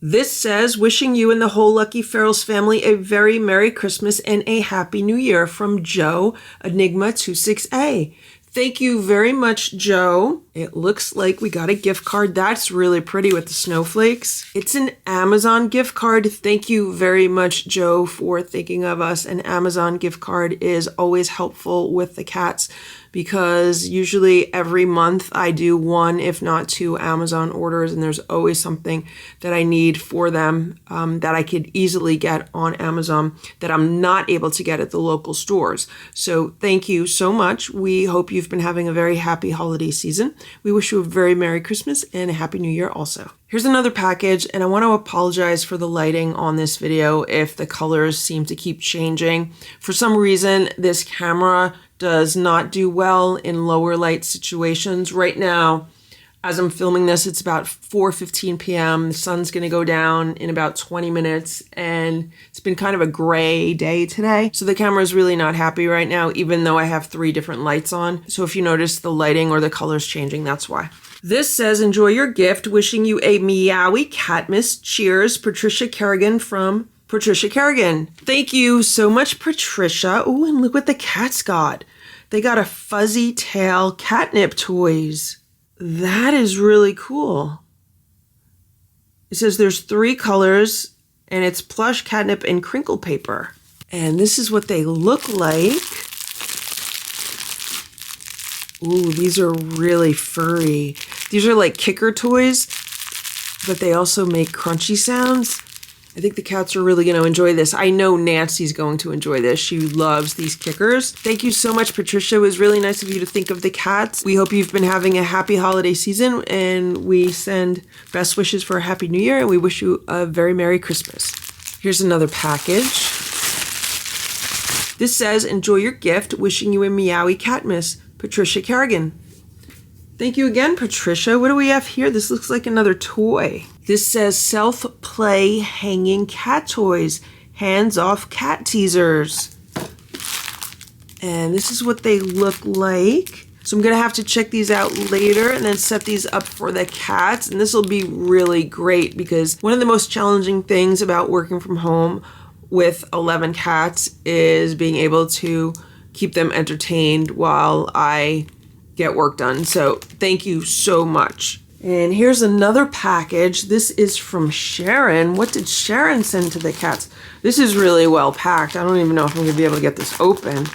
This says, wishing you and the whole Lucky Ferals family a very Merry Christmas and a Happy New Year, from Joe, Enigma 26A. Thank you very much, Joe. It looks like we got a gift card. That's really pretty with the snowflakes. It's an Amazon gift card. Thank you very much, Joe, for thinking of us. An Amazon gift card is always helpful with the cats, because usually every month I do 1, if not 2 Amazon orders, and there's always something that I need for them that I could easily get on Amazon that I'm not able to get at the local stores. So thank you so much. We hope you've been having a very happy holiday season. We wish you a very Merry Christmas and a Happy New Year also. Here's another package, and I want to apologize for the lighting on this video if the colors seem to keep changing. For some reason, this camera does not do well in lower light situations. Right now, as I'm filming this, it's about 4:15 p.m. The sun's going to go down in about 20 minutes, and it's been kind of a gray day today. So the camera is really not happy right now, even though I have 3 different lights on. So if you notice the lighting or the colors changing, that's why. This says, enjoy your gift, wishing you a meowy Catmas. Cheers, Patricia Kerrigan, from Patricia Kerrigan. Thank you so much, Patricia. Oh, and look what the cats got. They got a fuzzy tail Catnip toys. That is really cool. It says there's 3 colors, and it's plush, catnip, and crinkle paper. And this is what they look like. Ooh, these are really furry. These are like kicker toys, but they also make crunchy sounds. I think the cats are really going to enjoy this. I know Nancy's going to enjoy this. She loves these kickers. Thank you so much, Patricia. It was really nice of you to think of the cats. We hope you've been having a happy holiday season, and we send best wishes for a Happy New Year, and we wish you a very Merry Christmas. Here's another package. This says, enjoy your gift, wishing you a meowy Catmas, Patricia Kerrigan. Thank you again, Patricia. What do we have here? This looks like another toy. This says self-play hanging cat toys, hands-off cat teasers. And this is what they look like. So I'm going to have to check these out later and then set these up for the cats. And this will be really great because one of the most challenging things about working from home with 11 cats is being able to keep them entertained while I get work done. So thank you so much. And here's another package. This is from Sharon. What did Sharon send to the cats? This is really well packed. I don't even know if I'm going to be able to get this open.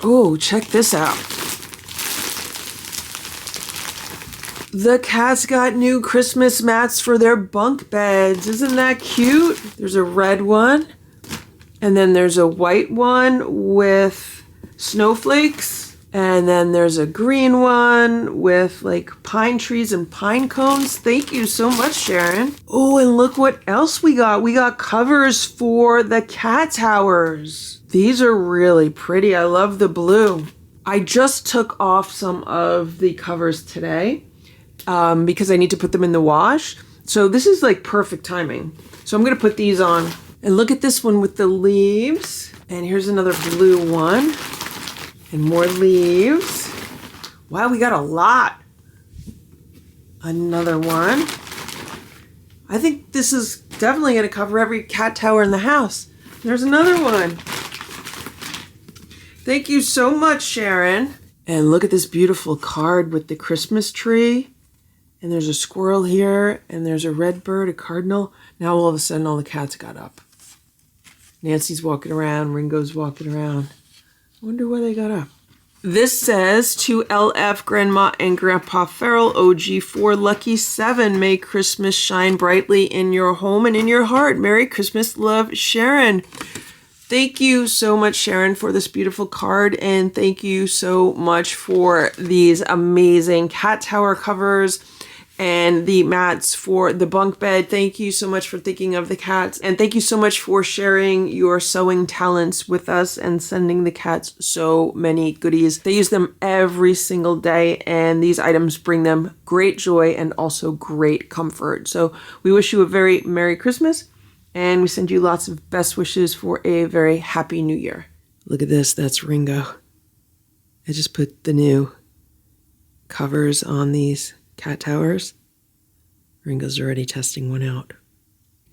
Oh, check this out. The cats got new Christmas mats for their bunk beds. Isn't that cute? There's a red one. And then there's a white one with snowflakes. And then there's a green one with like pine trees and pine cones. Thank you so much, Sharon. Oh, and look what else we got. We got covers for the cat towers. These are really pretty. I love the blue. I just took off some of the covers today because I need to put them in the wash. So this is like perfect timing. So I'm going to put these on. And look at this one with the leaves. And here's another blue one. And more leaves. Wow, we got a lot. Another one. I think this is definitely going to cover every cat tower in the house. There's another one. Thank you so much, Sharon. And look at this beautiful card with the Christmas tree. And there's a squirrel here. And there's a red bird, a cardinal. Now all of a sudden all the cats got up. Nancy's walking around. Ringo's walking around. I wonder why they got up. This says, to LF, Grandma and Grandpa Farrell, OG4, Lucky 7, may Christmas shine brightly in your home and in your heart. Merry Christmas, love, Sharon. Thank you so much, Sharon, for this beautiful card. And thank you so much for these amazing cat tower covers and the mats for the bunk bed. Thank you so much for thinking of the cats. And thank you so much for sharing your sewing talents with us and sending the cats so many goodies. They use them every single day, and these items bring them great joy and also great comfort. So we wish you a very Merry Christmas, and we send you lots of best wishes for a very Happy New Year. Look at this. That's Ringo. I just put the new covers on these cat towers. Ringo's already testing one out.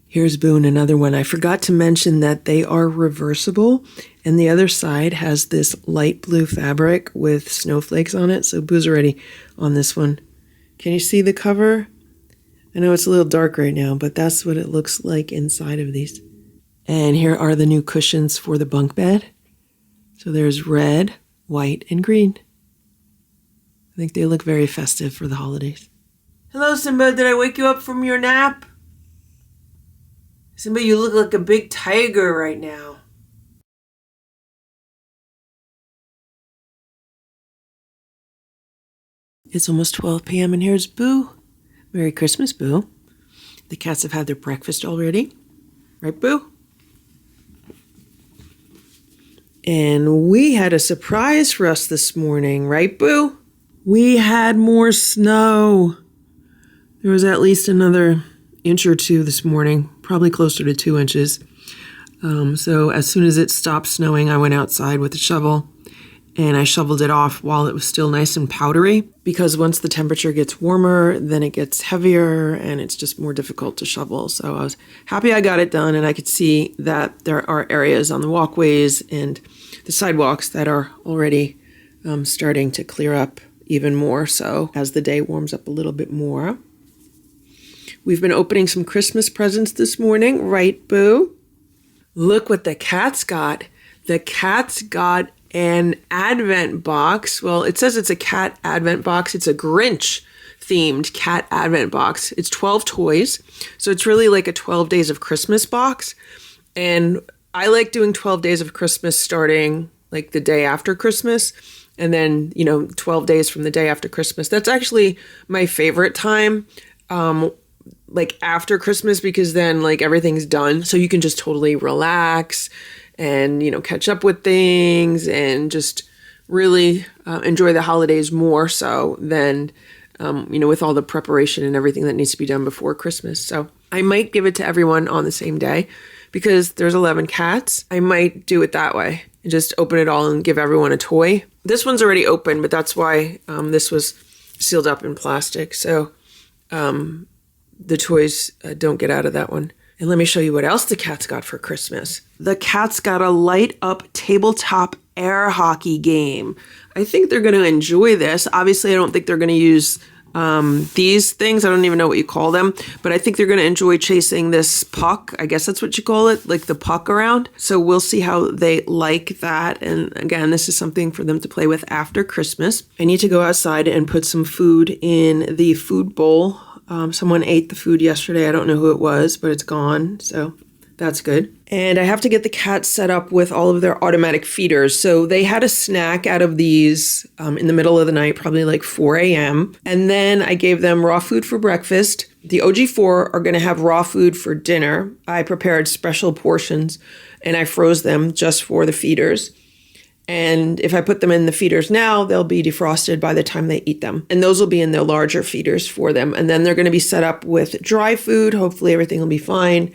Here's Boo and another one. I forgot to mention that they are reversible, and the other side has this light blue fabric with snowflakes on it. So Boo's already on this one. Can you see the cover? I know it's a little dark right now, but that's what it looks like inside of these. And here are the new cushions for the bunk bed. So there's red, white, and green. I think they look very festive for the holidays. Hello, Simba. Did I wake you up from your nap? Simba, you look like a big tiger right now. It's almost 12 p.m. and here's Boo. Merry Christmas, Boo. The cats have had their breakfast already. Right, Boo? And we had a surprise for us this morning. Right, Boo? We had more snow. There was at least another inch or two this morning, probably closer to 2 inches. So as soon as it stopped snowing, I went outside with a shovel and I shoveled it off while it was still nice and powdery, because once the temperature gets warmer, then it gets heavier and it's just more difficult to shovel. So I was happy I got it done, and I could see that there are areas on the walkways and the sidewalks that are already starting to clear up even more so as the day warms up a little bit more. We've been opening some Christmas presents this morning, right, Boo? Look what the cats got. The cats got an advent box. Well, it says it's a cat advent box. It's a Grinch themed cat advent box. It's 12 toys. So it's really like a 12 days of Christmas box. And I like doing 12 days of Christmas starting like the day after Christmas. And then, 12 days from the day after Christmas. That's actually my favorite time, like after Christmas, because then like everything's done. So you can just totally relax and, catch up with things and just really enjoy the holidays more so than, with all the preparation and everything that needs to be done before Christmas. So I might give it to everyone on the same day because there's 11 cats. I might do it that way and just open it all and give everyone a toy. This one's already open, but that's why this was sealed up in plastic. So the toys don't get out of that one. And let me show you what else the cats got for Christmas. The cats got a light up tabletop air hockey game. I think they're going to enjoy this. Obviously, I don't think they're going to use these things. I don't even know what you call them, but I think they're going to enjoy chasing this puck. I guess that's what you call it, like the puck around. So we'll see how they like that. And again, this is something for them to play with after Christmas. I need to go outside and put some food in the food bowl. Someone ate the food yesterday. I don't know who it was, but it's gone. So that's good. And I have to get the cats set up with all of their automatic feeders. So they had a snack out of these in the middle of the night, probably like 4 a.m. And then I gave them raw food for breakfast. The OG4 are going to have raw food for dinner. I prepared special portions and I froze them just for the feeders. And if I put them in the feeders now, they'll be defrosted by the time they eat them. And those will be in their larger feeders for them. And then they're going to be set up with dry food. Hopefully everything will be fine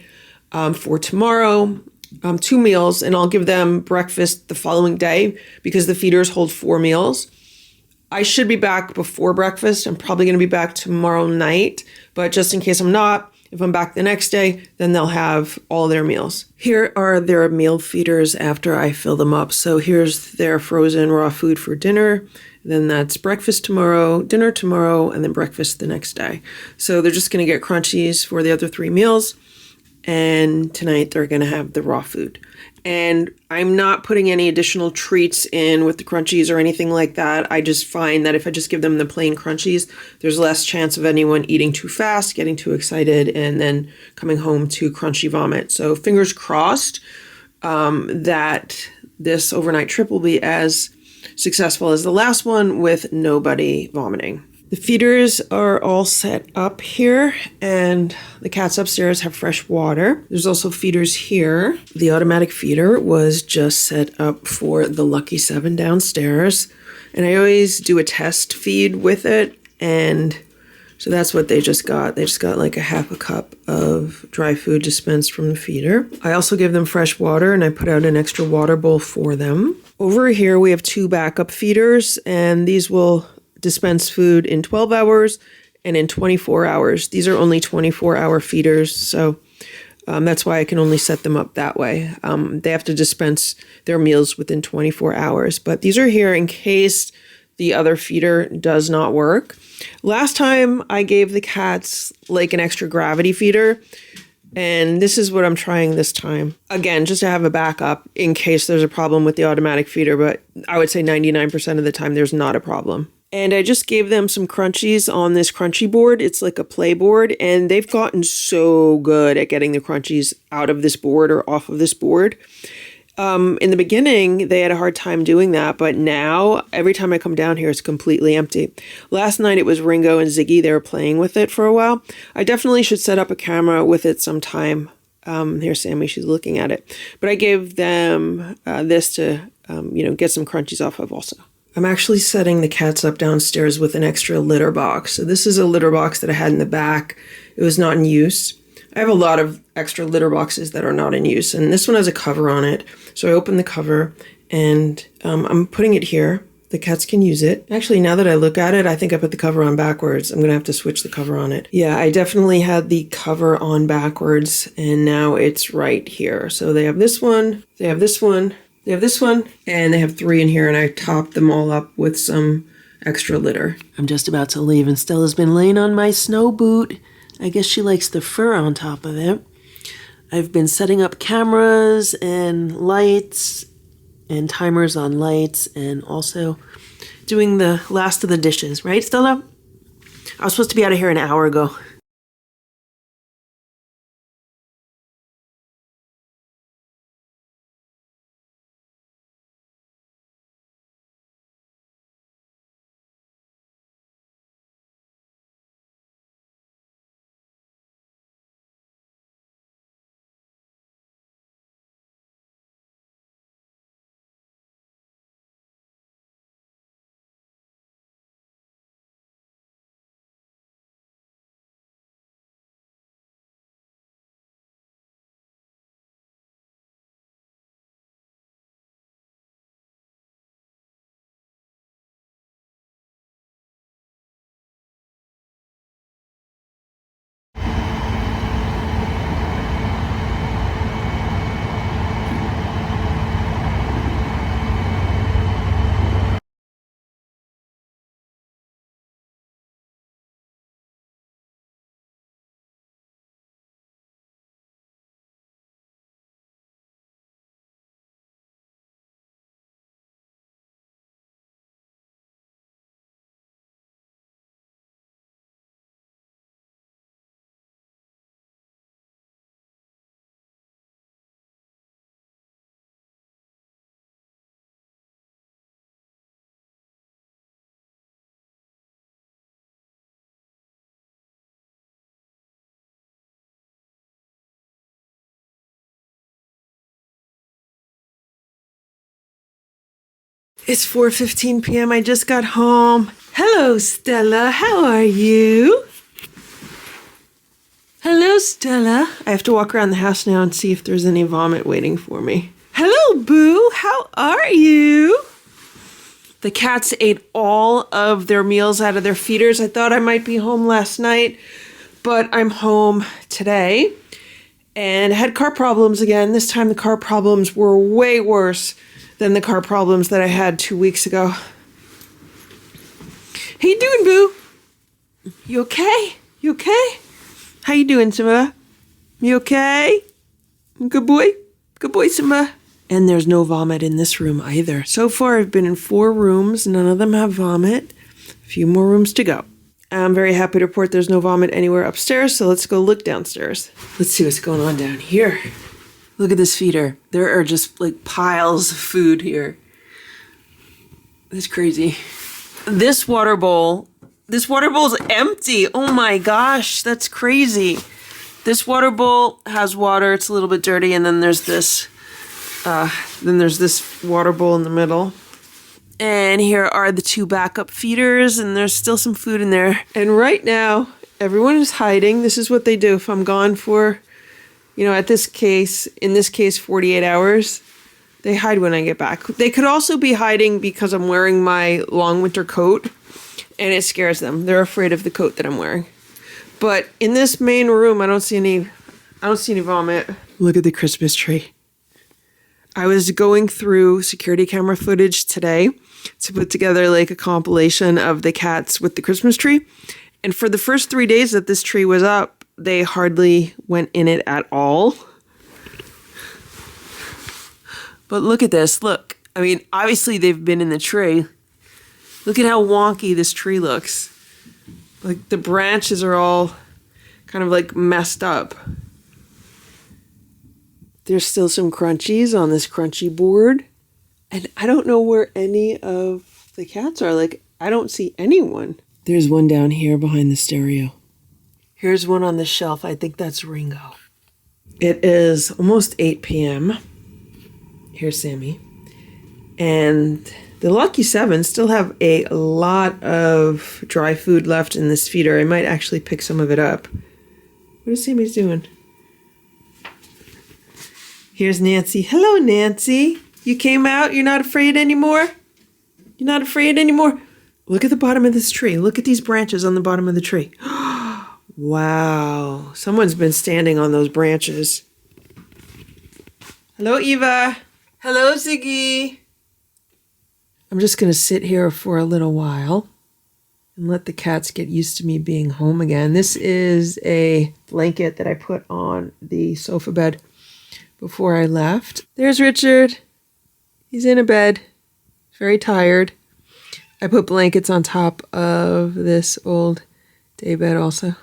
for tomorrow. 2 meals, and I'll give them breakfast the following day because the feeders hold 4 meals. I should be back before breakfast. I'm probably going to be back tomorrow night, but just in case I'm not, if I'm back the next day, then they'll have all their meals. Here are their meal feeders after I fill them up. So here's their frozen raw food for dinner. Then that's breakfast tomorrow, dinner tomorrow, and then breakfast the next day. So they're just going to get crunchies for the other 3 meals. And tonight they're going to have the raw food. And I'm not putting any additional treats in with the crunchies or anything like that. I just find that if I just give them the plain crunchies, there's less chance of anyone eating too fast, getting too excited, and then coming home to crunchy vomit. So fingers crossed that this overnight trip will be as successful as the last one with nobody vomiting. The feeders are all set up here, and the cats upstairs have fresh water. There's also feeders here. The automatic feeder was just set up for the Lucky 7 downstairs, and I always do a test feed with it, and so that's what they just got. They just got like a half a cup of dry food dispensed from the feeder. I also give them fresh water, and I put out an extra water bowl for them. Over here, we have 2 backup feeders, and these will dispense food in 12 hours and in 24 hours. These are only 24-hour feeders, so that's why I can only set them up that way. They have to dispense their meals within 24 hours, but these are here in case the other feeder does not work. Last time I gave the cats like an extra gravity feeder, and this is what I'm trying this time. Again, just to have a backup in case there's a problem with the automatic feeder, but I would say 99% of the time there's not a problem. And I just gave them some crunchies on this crunchy board. It's like a play board, and they've gotten so good at getting the crunchies out of this board or off of this board. In the beginning, they had a hard time doing that, but now every time I come down here, it's completely empty. Last night, it was Ringo and Ziggy. They were playing with it for a while. I definitely should set up a camera with it sometime. Here's Sammy. She's looking at it. But I gave them this to, get some crunchies off of also. I'm actually setting the cats up downstairs with an extra litter box. So this is a litter box that I had in the back. It was not in use. I have a lot of extra litter boxes that are not in use, and this one has a cover on it. So I opened the cover, and I'm putting it here. The cats can use it. Actually, now that I look at it, I think I put the cover on backwards. I'm going to have to switch the cover on it. Yeah, I definitely had the cover on backwards, and now it's right here. So they have this one, they have this one, they have this one, and they have 3 in here, and I topped them all up with some extra litter. I'm just about to leave, and Stella's been laying on my snow boot. I guess she likes the fur on top of it. I've been setting up cameras and lights and timers on lights, and also doing the last of the dishes. Right, Stella? I was supposed to be out of here an hour ago. It's 4:15 p.m. I just got home. Hello, Stella. How are you? Hello, Stella. I have to walk around the house now and see if there's any vomit waiting for me. Hello, Boo. How are you? The cats ate all of their meals out of their feeders. I thought I might be home last night, but I'm home today. And I had car problems again. This time the car problems were way worse than the car problems that I had 2 weeks ago. How you doing, Boo? You okay? You okay? How you doing, Simba? You okay? Good boy? Good boy, Simba. And there's no vomit in this room either. So far, I've been in 4 rooms. None of them have vomit. A few more rooms to go. I'm very happy to report there's no vomit anywhere upstairs, so let's go look downstairs. Let's see what's going on down here. Look at this feeder. There are just like piles of food here. That's crazy. This water bowl is empty. Oh my gosh, that's crazy. This water bowl has water. It's a little bit dirty, and then there's this water bowl in the middle. And here are the 2 backup feeders, and there's still some food in there. And right now, everyone is hiding. This is what they do if I'm gone for, in this case, 48 hours. They hide when I get back. They could also be hiding because I'm wearing my long winter coat, and it scares them. They're afraid of the coat that I'm wearing. But in this main room, I don't see any vomit. Look at the Christmas tree. I was going through security camera footage today to put together like a compilation of the cats with the Christmas tree. And for the first 3 days that this tree was up, they hardly went in it at all. But look at this. Look. I mean, obviously they've been in the tree. Look at how wonky this tree looks. Like the branches are all kind of like messed up. There's still some crunchies on this crunchy board. And I don't know where any of the cats are. Like, I don't see anyone. There's one down here behind the stereo. Here's one on the shelf. I think that's Ringo. It is almost 8 p.m. Here's Sammy. And the Lucky 7 still have a lot of dry food left in this feeder. I might actually pick some of it up. What is Sammy doing? Here's Nancy. Hello, Nancy. You came out? You're not afraid anymore? You're not afraid anymore? Look at the bottom of this tree. Look at these branches on the bottom of the tree. Wow. Someone's been standing on those branches. Hello, Eva. Hello, Ziggy. I'm just going to sit here for a little while and let the cats get used to me being home again. This is a blanket that I put on the sofa bed before I left. There's Richard. He's in a bed, very tired. I put blankets on top of this old day bed also.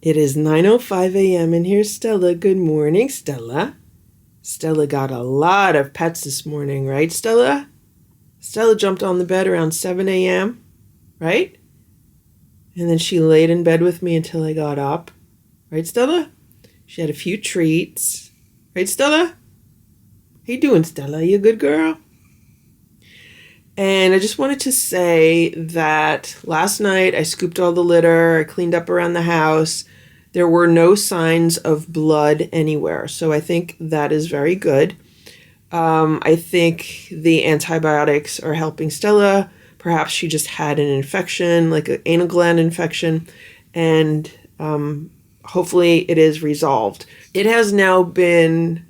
It is 9:05 a.m. and here's Stella. Good morning, Stella. Stella got a lot of pets this morning, right, Stella? Stella jumped on the bed around 7 a.m., right? And then she laid in bed with me until I got up. Right, Stella? She had a few treats. Right, Stella? How you doing, Stella? You a good girl? And I just wanted to say that last night I scooped all the litter. I cleaned up around the house. There were no signs of blood anywhere. So I think that is very good. I think the antibiotics are helping Stella. Perhaps she just had an infection, like an anal gland infection. And hopefully it is resolved. It has now been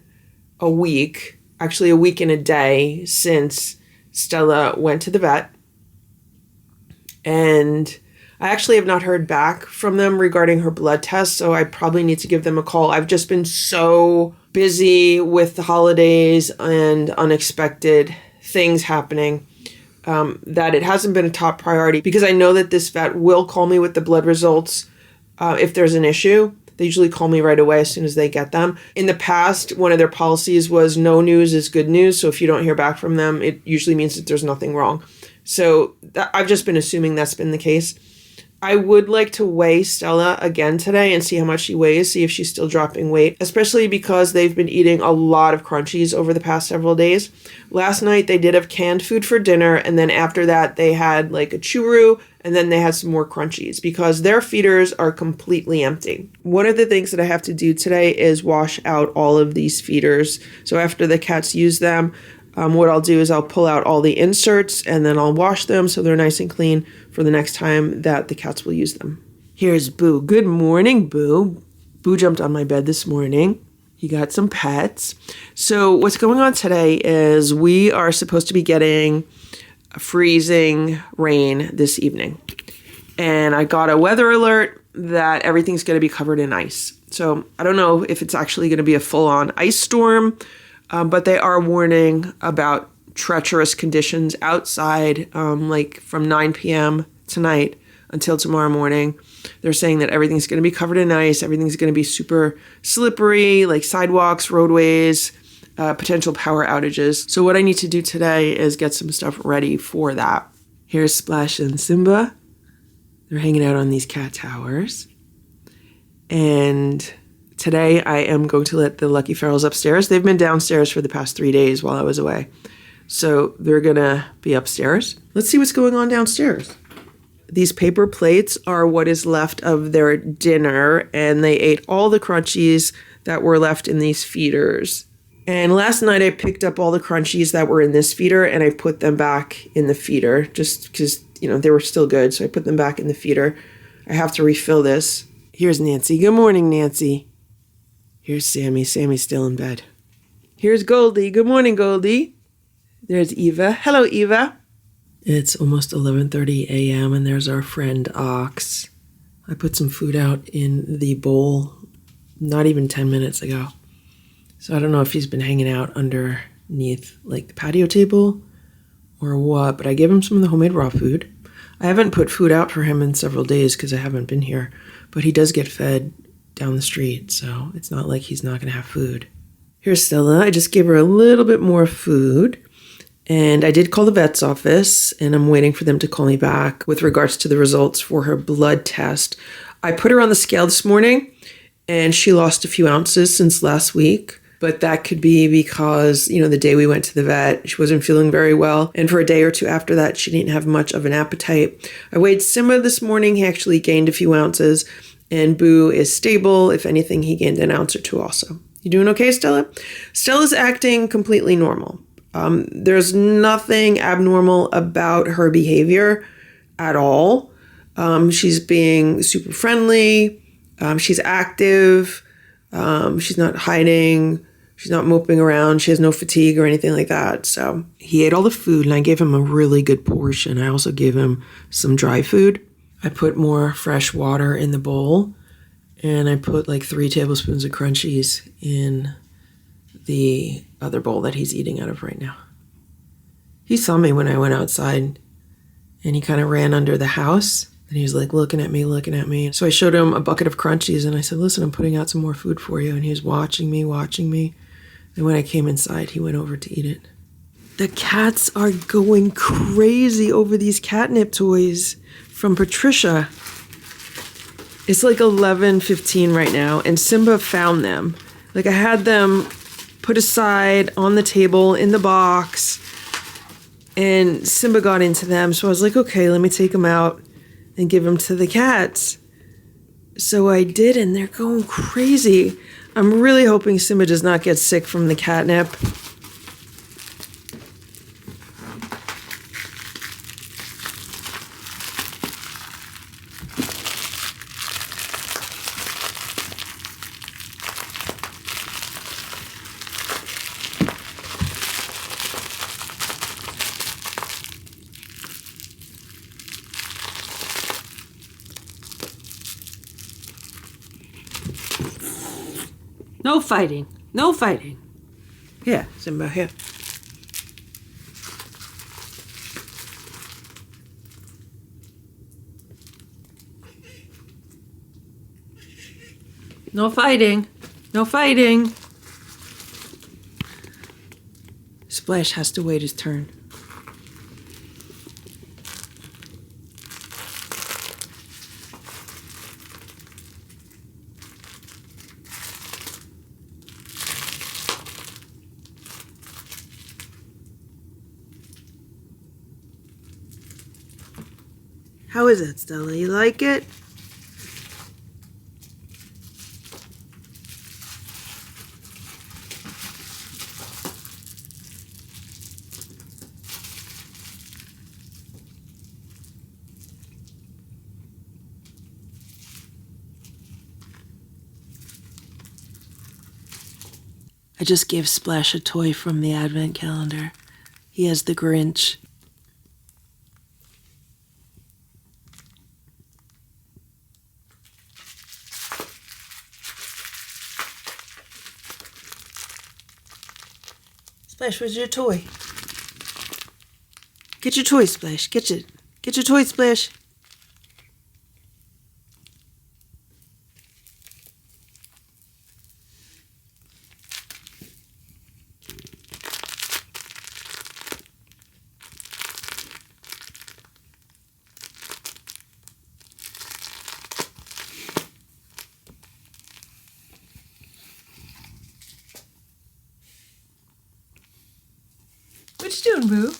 a week, actually a week and a day since Stella went to the vet. And I actually have not heard back from them regarding her blood test, so I probably need to give them a call. I've just been so busy with the holidays and unexpected things happening that it hasn't been a top priority, because I know that this vet will call me with the blood results if there's an issue. They usually call me right away as soon as they get them. In the past, one of their policies was no news is good news. So if you don't hear back from them, it usually means that there's nothing wrong. So I've just been assuming that's been the case. I would like to weigh Stella again today and see how much she weighs, see if she's still dropping weight, especially because they've been eating a lot of crunchies over the past several days. Last night they did have canned food for dinner, and then after that they had like a churro, and then they had some more crunchies because their feeders are completely empty. One of the things that I have to do today is wash out all of these feeders. So after the cats use them, what I'll do is I'll pull out all the inserts and then I'll wash them so they're nice and clean for the next time that the cats will use them. Here's Boo. Good morning, Boo. Boo jumped on my bed this morning. He got some pets. So what's going on today is we are supposed to be getting a freezing rain this evening. And I got a weather alert that everything's going to be covered in ice. So I don't know if it's actually going to be a full-on ice storm, but they are warning about treacherous conditions outside, like from 9 p.m. tonight until tomorrow morning. They're saying that everything's going to be covered in ice. Everything's going to be super slippery, like sidewalks, roadways, potential power outages. So what I need to do today is get some stuff ready for that. Here's Splash and Simba. They're hanging out on these cat towers. And today I am going to let the Lucky Ferals upstairs. They've been downstairs for the past 3 days while I was away. So they're going to be upstairs. Let's see what's going on downstairs. These paper plates are what is left of their dinner, and they ate all the crunchies that were left in these feeders. And last night I picked up all the crunchies that were in this feeder and I put them back in the feeder just because, they were still good. So I put them back in the feeder. I have to refill this. Here's Nancy. Good morning, Nancy. Here's Sammy. Sammy's still in bed. Here's Goldie. Good morning, Goldie. There's Eva. Hello, Eva. It's almost 11:30 a.m. and there's our friend Ox. I put some food out in the bowl not even 10 minutes ago. So I don't know if he's been hanging out underneath like the patio table or what, but I gave him some of the homemade raw food. I haven't put food out for him in several days because I haven't been here, but he does get fed down the street, so it's not like he's not going to have food. Here's Stella. I just gave her a little bit more food. And I did call the vet's office, and I'm waiting for them to call me back with regards to the results for her blood test. I put her on the scale this morning, and she lost a few ounces since last week. But that could be because, the day we went to the vet, she wasn't feeling very well. And for a day or two after that, she didn't have much of an appetite. I weighed Simba this morning. He actually gained a few ounces. And Boo is stable. If anything, he gained an ounce or two also. You doing okay, Stella? Stella's acting completely normal. There's nothing abnormal about her behavior at all. She's being super friendly. She's active. She's not hiding. She's not moping around. She has no fatigue or anything like that. So he ate all the food and I gave him a really good portion. I also gave him some dry food. I put more fresh water in the bowl and I put like 3 tablespoons of crunchies in the other bowl that he's eating out of right now. He saw me when I went outside and he kind of ran under the house and he was like looking at me. So I showed him a bucket of crunchies and I said, listen, I'm putting out some more food for you. And he was watching me. And when I came inside, he went over to eat it. The cats are going crazy over these catnip toys from Patricia. It's like 11:15 right now and Simba found them. Like I had them put aside on the table in the box and Simba got into them. So I was like, okay, let me take them out and give them to the cats. So I did and they're going crazy. I'm really hoping Simba does not get sick from the catnip. No fighting. No fighting. Here, Simba, here. No fighting. No fighting. Splash has to wait his turn. How is it, Stella? You like it? I just gave Splash a toy from the advent calendar. He has the Grinch. Splash, where's your toy? Get your toy, Splash. Get your toy, Splash. What you doing, Boo?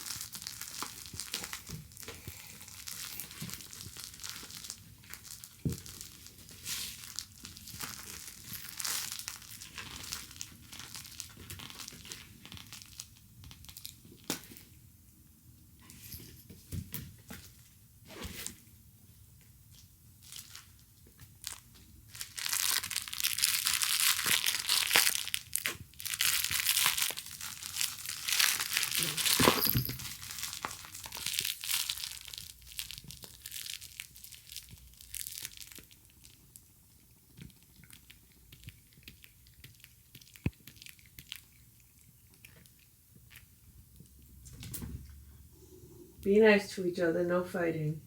Be nice to each other, no fighting.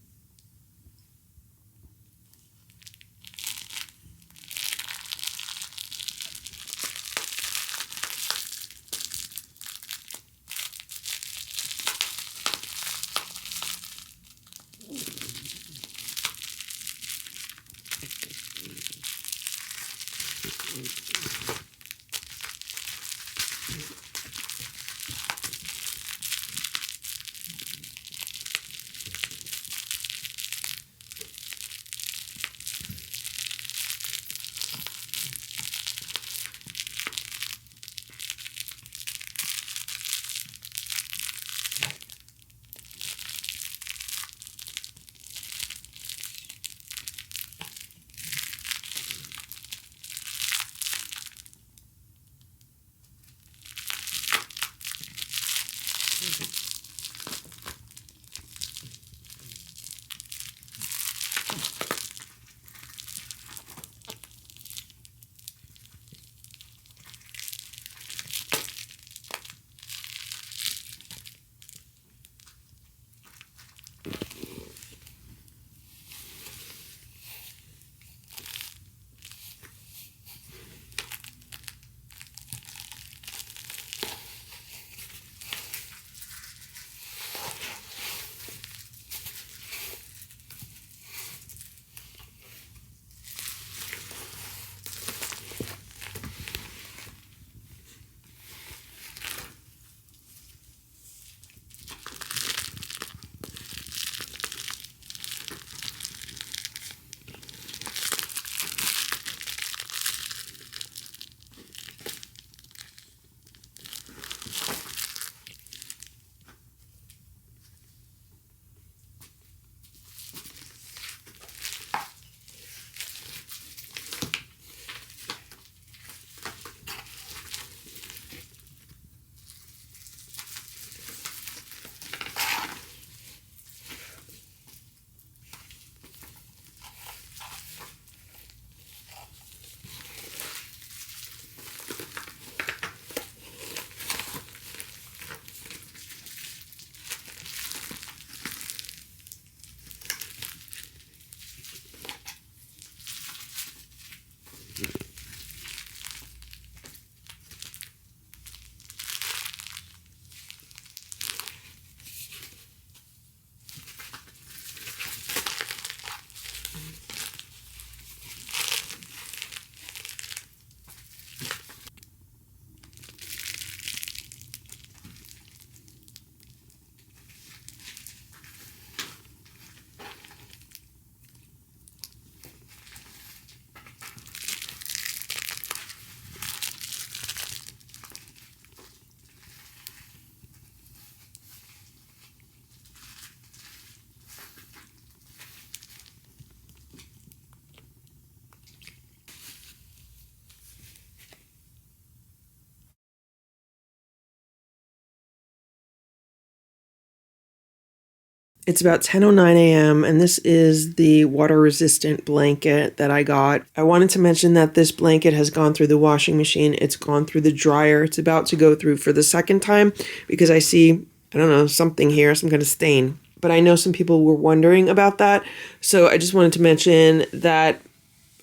It's about 10:09 a.m. and this is the water-resistant blanket that I got. I wanted to mention that this blanket has gone through the washing machine. It's gone through the dryer. It's about to go through for the second time because I see, I don't know, something here, some kind of stain. But I know some people were wondering about that. So I just wanted to mention that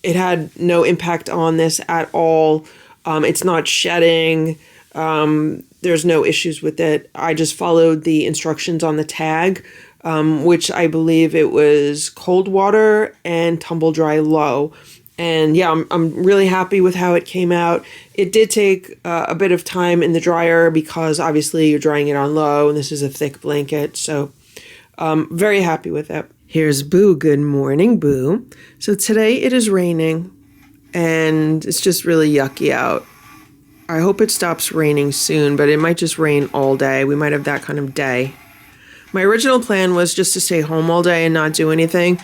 it had no impact on this at all. It's not shedding. There's no issues with it. I just followed the instructions on the tag, which I believe it was cold water and tumble dry low. And yeah, I'm really happy with how it came out. It did take a bit of time in the dryer because obviously you're drying it on low and this is a thick blanket. So very happy with it. Here's Boo. Good morning, Boo. So today it is raining and it's just really yucky out. I hope it stops raining soon, but it might just rain all day. We might have that kind of day. My original plan was just to stay home all day and not do anything,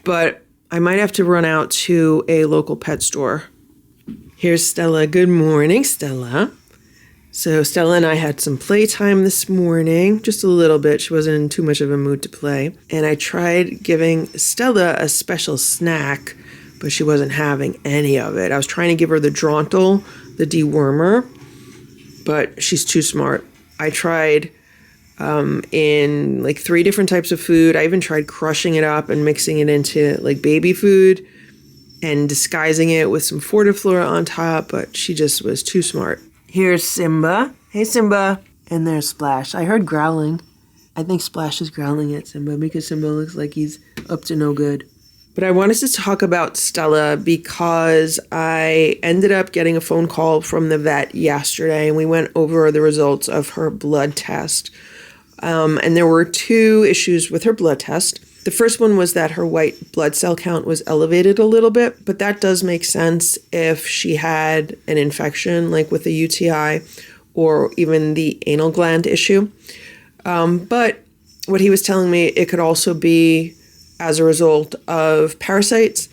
but I might have to run out to a local pet store. Here's Stella. Good morning, Stella. So Stella and I had some playtime this morning, just a little bit. She wasn't in too much of a mood to play. And I tried giving Stella a special snack, but she wasn't having any of it. I was trying to give her the Drontal, the dewormer, but she's too smart. I tried in like 3 different types of food. I even tried crushing it up and mixing it into like baby food and disguising it with some Fortiflora on top, but she just was too smart. Here's Simba. Hey, Simba. And there's Splash. I heard growling. I think Splash is growling at Simba because Simba looks like he's up to no good. But I wanted to talk about Stella because I ended up getting a phone call from the vet yesterday and we went over the results of her blood test. And there were 2 issues with her blood test. The first one was that her white blood cell count was elevated a little bit, but that does make sense if she had an infection like with a UTI or even the anal gland issue. But what he was telling me, it could also be as a result of parasites.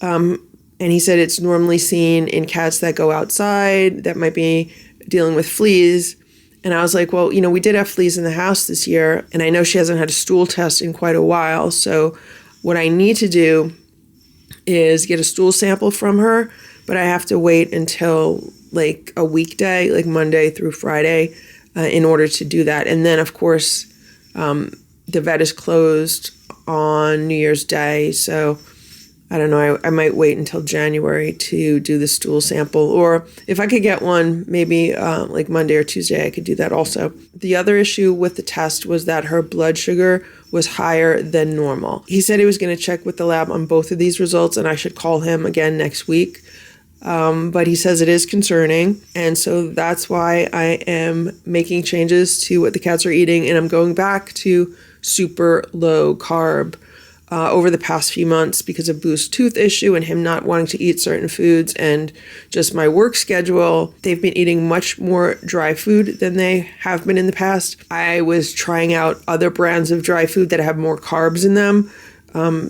And he said it's normally seen in cats that go outside that might be dealing with fleas. And I was like, well, you know, we did have fleas in the house this year, and I know she hasn't had a stool test in quite a while. So what I need to do is get a stool sample from her, but I have to wait until like a weekday, like Monday through Friday, in order to do that. And then, of course, the vet is closed on New Year's Day. So I don't know, I might wait until January to do the stool sample. Or if I could get one, maybe like Monday or Tuesday, I could do that also. The other issue with the test was that her blood sugar was higher than normal. He said he was going to check with the lab on both of these results and I should call him again next week. But he says it is concerning. And so that's why I am making changes to what the cats are eating. And I'm going back to super low carb over the past few months because of Boo's tooth issue and him not wanting to eat certain foods and just my work schedule. They've been eating much more dry food than they have been in the past. I was trying out other brands of dry food that have more carbs in them.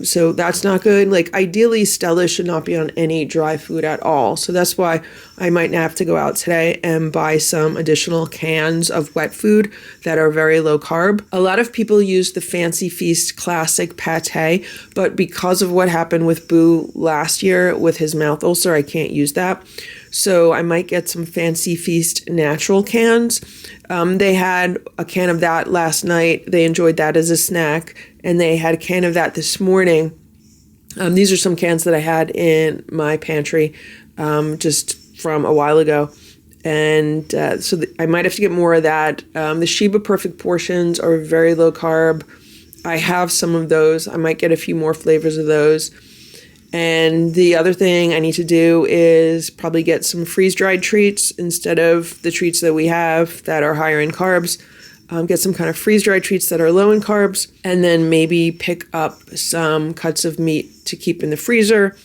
So that's not good. Like ideally Stella should not be on any dry food at all. So that's why I might have to go out today and buy some additional cans of wet food that are very low carb. A lot of people use the Fancy Feast classic pate, but because of what happened with Boo last year with his mouth ulcer, I can't use that. So I might get some Fancy Feast natural cans. They had a can of that last night. They enjoyed that as a snack. And they had a can of that this morning. These are some cans that I had in my pantry just from a while ago. And I might have to get more of that. The Sheba Perfect portions are very low carb. I have some of those. I might get a few more flavors of those. And the other thing I need to do is probably get some freeze-dried treats instead of the treats that we have that are higher in carbs. Get some kind of freeze-dried treats that are low in carbs, and then maybe pick up some cuts of meat to keep in the freezer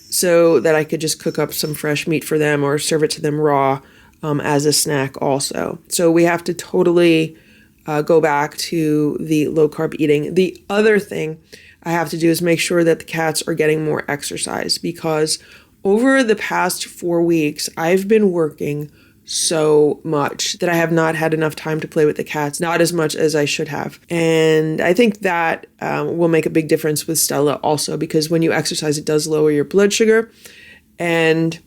so that I could just cook up some fresh meat for them or serve it to them raw as a snack also. So we have to totally go back to the low-carb eating. The other thing I have to do is make sure that the cats are getting more exercise because over the past 4 weeks, I've been working so much that I have not had enough time to play with the cats, not as much as I should have. And I think that will make a big difference with Stella also, because when you exercise, it does lower your blood sugar. And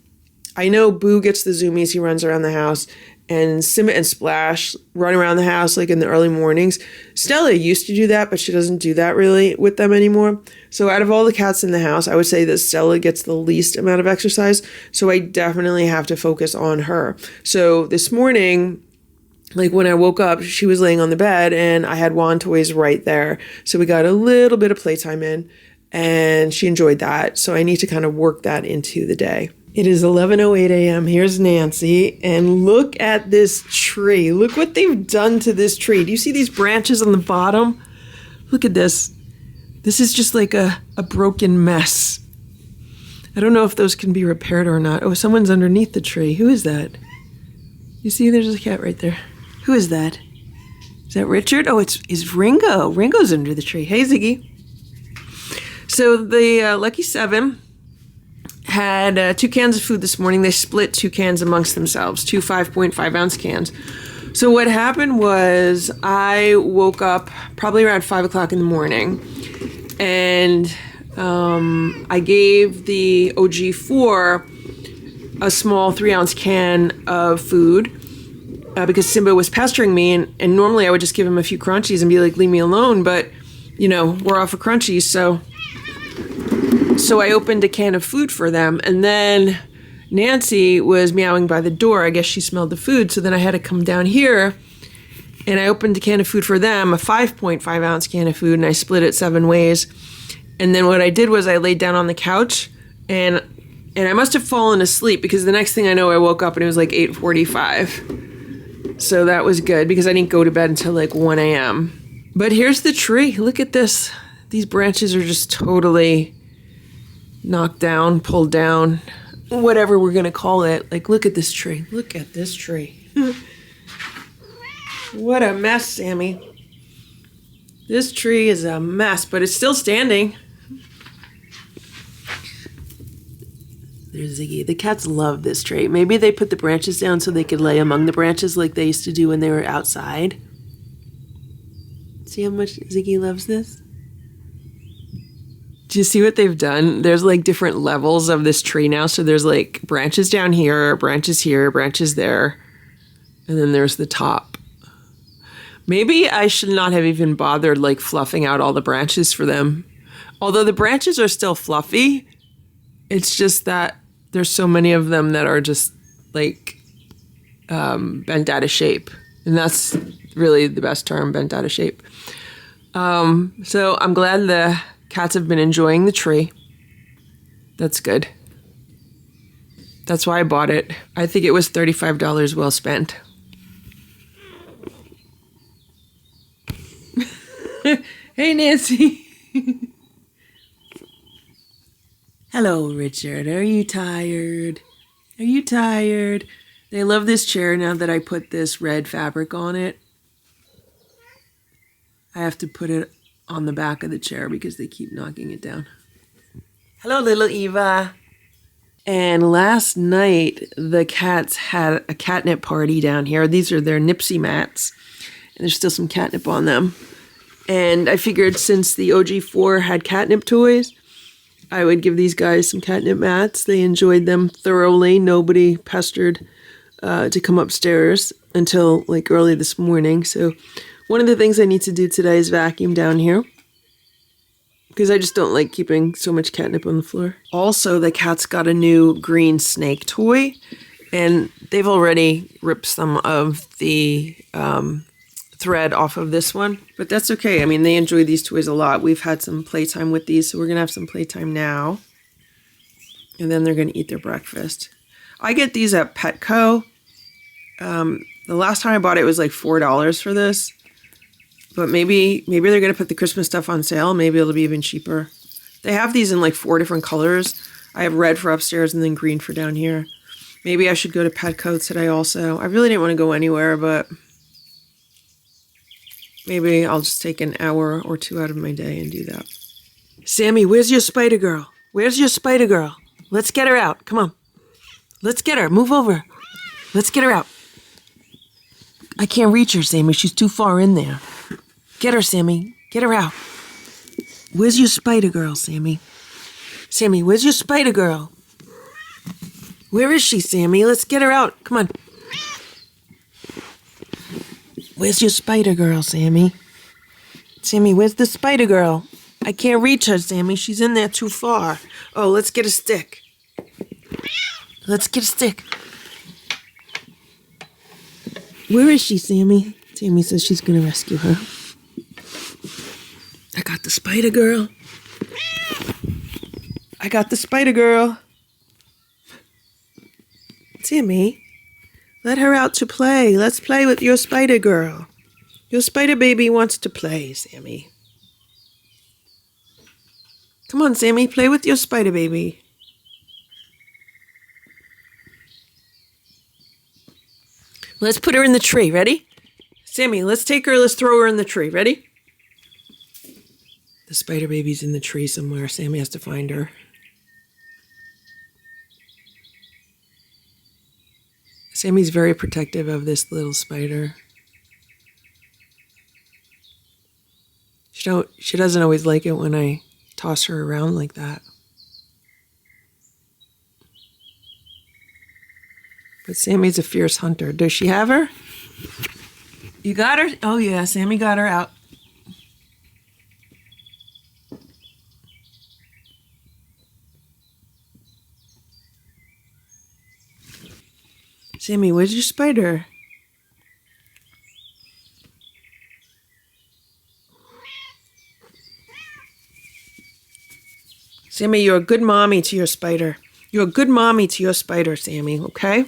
I know Boo gets the zoomies, he runs around the house, and Simba and Splash run around the house like in the early mornings. Stella used to do that, but she doesn't do that really with them anymore. So out of all the cats in the house, I would say that Stella gets the least amount of exercise. So I definitely have to focus on her. So this morning, like when I woke up, she was laying on the bed and I had wand toys right there. So we got a little bit of playtime in and she enjoyed that. So I need to kind of work that into the day. It is 11:08 a.m. Here's Nancy, and look at this tree. Look what they've done to this tree. Do you see these branches on the bottom? Look at this. This is just like a broken mess. I don't know if those can be repaired or not. Oh, someone's underneath the tree. Who is that? You see, there's a cat right there. Who is that? Is that Richard? Oh, it's Ringo. Ringo's under the tree. Hey, Ziggy. So the Lucky Seven had 2 cans of food this morning. They split 2 cans amongst themselves, 2 5.5 ounce cans. So what happened was I woke up probably around 5 o'clock in the morning and I gave the OG4 a small 3 ounce can of food because Simba was pestering me and normally I would just give him a few crunchies and be like, leave me alone. But, you know, we're off of crunchies, So I opened a can of food for them, and then Nancy was meowing by the door. I guess she smelled the food, so then I had to come down here, and I opened a can of food for them, a 5.5 ounce can of food, and I split it 7 ways. And then what I did was I laid down on the couch, and I must have fallen asleep, because the next thing I know, I woke up, and it was like 8:45. So that was good, because I didn't go to bed until like 1 a.m. But here's the tree. Look at this. These branches are just totally knocked down, pulled down, whatever we're going to call it. Like, look at this tree. Look at this tree. What a mess, Sammy. This tree is a mess, but it's still standing. There's Ziggy. The cats love this tree. Maybe they put the branches down so they could lay among the branches like they used to do when they were outside. See how much Ziggy loves this? Do you see what they've done? There's like different levels of this tree now. So there's like branches down here, branches there, and then there's the top. Maybe I should not have even bothered like fluffing out all the branches for them. Although the branches are still fluffy, it's just that there's so many of them that are just like bent out of shape. And that's really the best term, bent out of shape. So I'm glad the cats have been enjoying the tree. That's good. That's why I bought it. I think it was $35 well spent. Hey, Nancy. Hello, Richard. Are you tired? Are you tired? They love this chair now that I put this red fabric on it. I have to put it on the back of the chair because they keep knocking it down. Hello, little Eva. And last night, the cats had a catnip party down here. These are their Nipsey mats. And there's still some catnip on them. And I figured since the OG4 had catnip toys, I would give these guys some catnip mats. They enjoyed them thoroughly. Nobody pestered to come upstairs until like early this morning. So one of the things I need to do today is vacuum down here, because I just don't like keeping so much catnip on the floor. Also, the cats got a new green snake toy, and they've already ripped some of the thread off of this one, but that's okay. I mean, they enjoy these toys a lot. We've had some playtime with these, so we're gonna have some playtime now, and then they're gonna eat their breakfast. I get these at Petco. The last time I bought it was like $4 for this, but maybe they're gonna put the Christmas stuff on sale. Maybe it'll be even cheaper. They have these in like 4 different colors. I have red for upstairs and then green for down here. Maybe I should go to Petco today also. I really didn't want to go anywhere, but maybe I'll just take an hour or 2 out of my day and do that. Sammy, where's your spider girl? Where's your spider girl? Let's get her out. Come on. Let's get her. Move over. Let's get her out. I can't reach her, Sammy. She's too far in there. Get her, Sammy. Get her out. Where's your spider girl, Sammy? Sammy, where's your spider girl? Where is she, Sammy? Let's get her out. Come on. Where's your spider girl, Sammy? Sammy, where's the spider girl? I can't reach her, Sammy. She's in there too far. Oh, let's get a stick. Let's get a stick. Where is she, Sammy? Sammy says she's going to rescue her. I got the spider girl. I got the spider girl. Sammy, let her out to play. Let's play with your spider girl. Your spider baby wants to play, Sammy. Come on, Sammy, play with your spider baby. Let's put her in the tree. Ready? Sammy, let's take her. Let's throw her in the tree. Ready? The spider baby's in the tree somewhere. Sammy has to find her. Sammy's very protective of this little spider. She doesn't always like it when I toss her around like that. But Sammy's a fierce hunter. Does she have her? You got her? Oh yeah, Sammy got her out. Sammy, where's your spider? Sammy, you're a good mommy to your spider. You're a good mommy to your spider, Sammy, okay?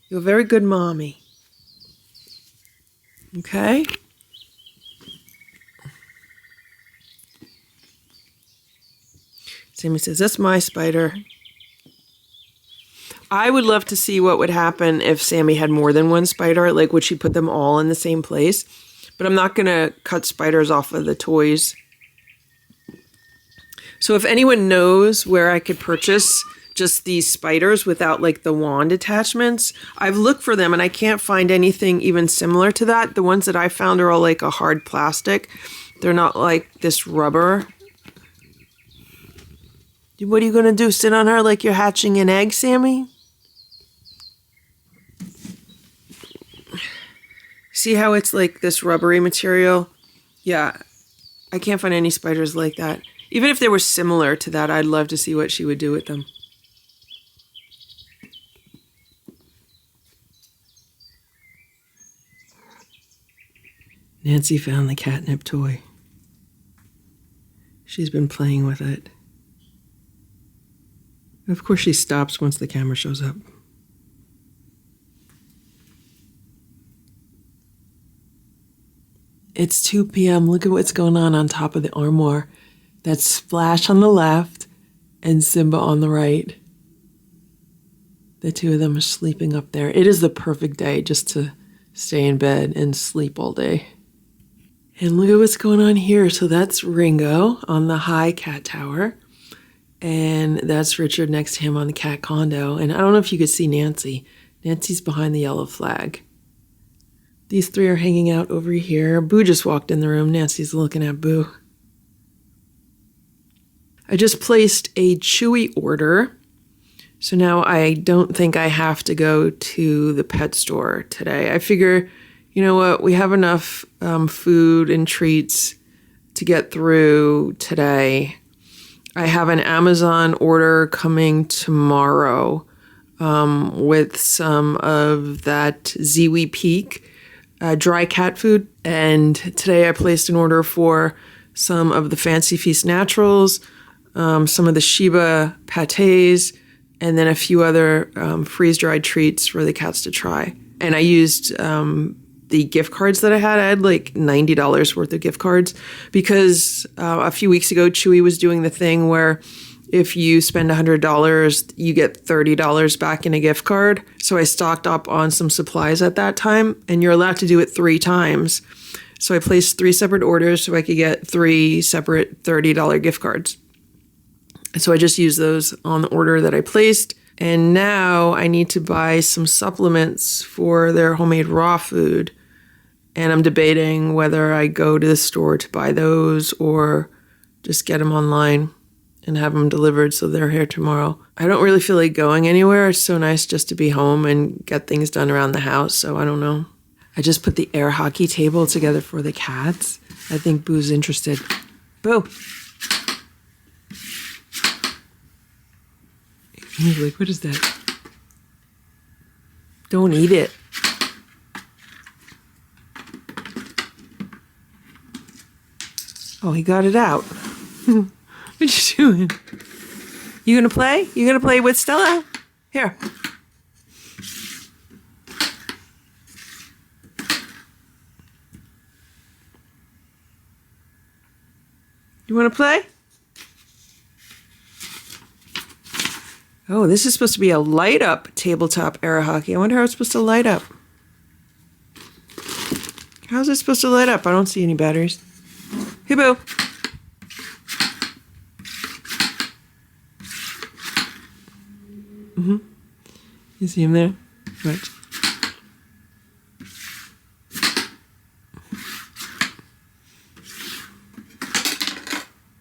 You're a very good mommy. Okay? Sammy says, that's my spider. I would love to see what would happen if Sammy had more than one spider. Like, would she put them all in the same place? But I'm not going to cut spiders off of the toys. So if anyone knows where I could purchase just these spiders without like the wand attachments, I've looked for them and I can't find anything even similar to that. The ones that I found are all like a hard plastic. They're not like this rubber. What are you going to do? Sit on her like you're hatching an egg, Sammy? See how it's like this rubbery material? Yeah, I can't find any spiders like that. Even if they were similar to that, I'd love to see what she would do with them. Nancy found the catnip toy. She's been playing with it. Of course, she stops once the camera shows up. It's 2 p.m. Look at what's going on top of the armoire. That's Splash on the left and Simba on the right. The two of them are sleeping up there. It is the perfect day just to stay in bed and sleep all day. And look at what's going on here. So that's Ringo on the high cat tower. And that's Richard next to him on the cat condo. And I don't know if you could see Nancy. Nancy's behind the yellow flag. These three are hanging out over here. Boo just walked in the room. Nancy's looking at Boo. I just placed a Chewy order. So now I don't think I have to go to the pet store today. I figure, you know what, we have enough food and treats to get through today. I have an Amazon order coming tomorrow with some of that Ziwi Peak dry cat food. And today I placed an order for some of the Fancy Feast Naturals, some of the Shiba pâtés, and then a few other freeze-dried treats for the cats to try. And I used the gift cards that I had. I had like $90 worth of gift cards because a few weeks ago, Chewy was doing the thing where if you spend $100, you get $30 back in a gift card. So I stocked up on some supplies at that time, and you're allowed to do it 3 times. So I placed 3 separate orders so I could get 3 separate $30 gift cards. So I just used those on the order that I placed, And now I need to buy some supplements for their homemade raw food. And I'm debating whether I go to the store to buy those or just get them online and have them delivered so they're here tomorrow. I don't really feel like going anywhere. It's so nice just to be home and get things done around the house, so I don't know. I just put the air hockey table together for the cats. I think Boo's interested. Boo! He's like, what is that? Don't eat it. Oh, he got it out. What you doing? You gonna play? You gonna play with Stella? Here. You wanna play? Oh, this is supposed to be a light up tabletop air hockey. I wonder how it's supposed to light up. How's it supposed to light up? I don't see any batteries. Hey, Boo. You see him there? Right.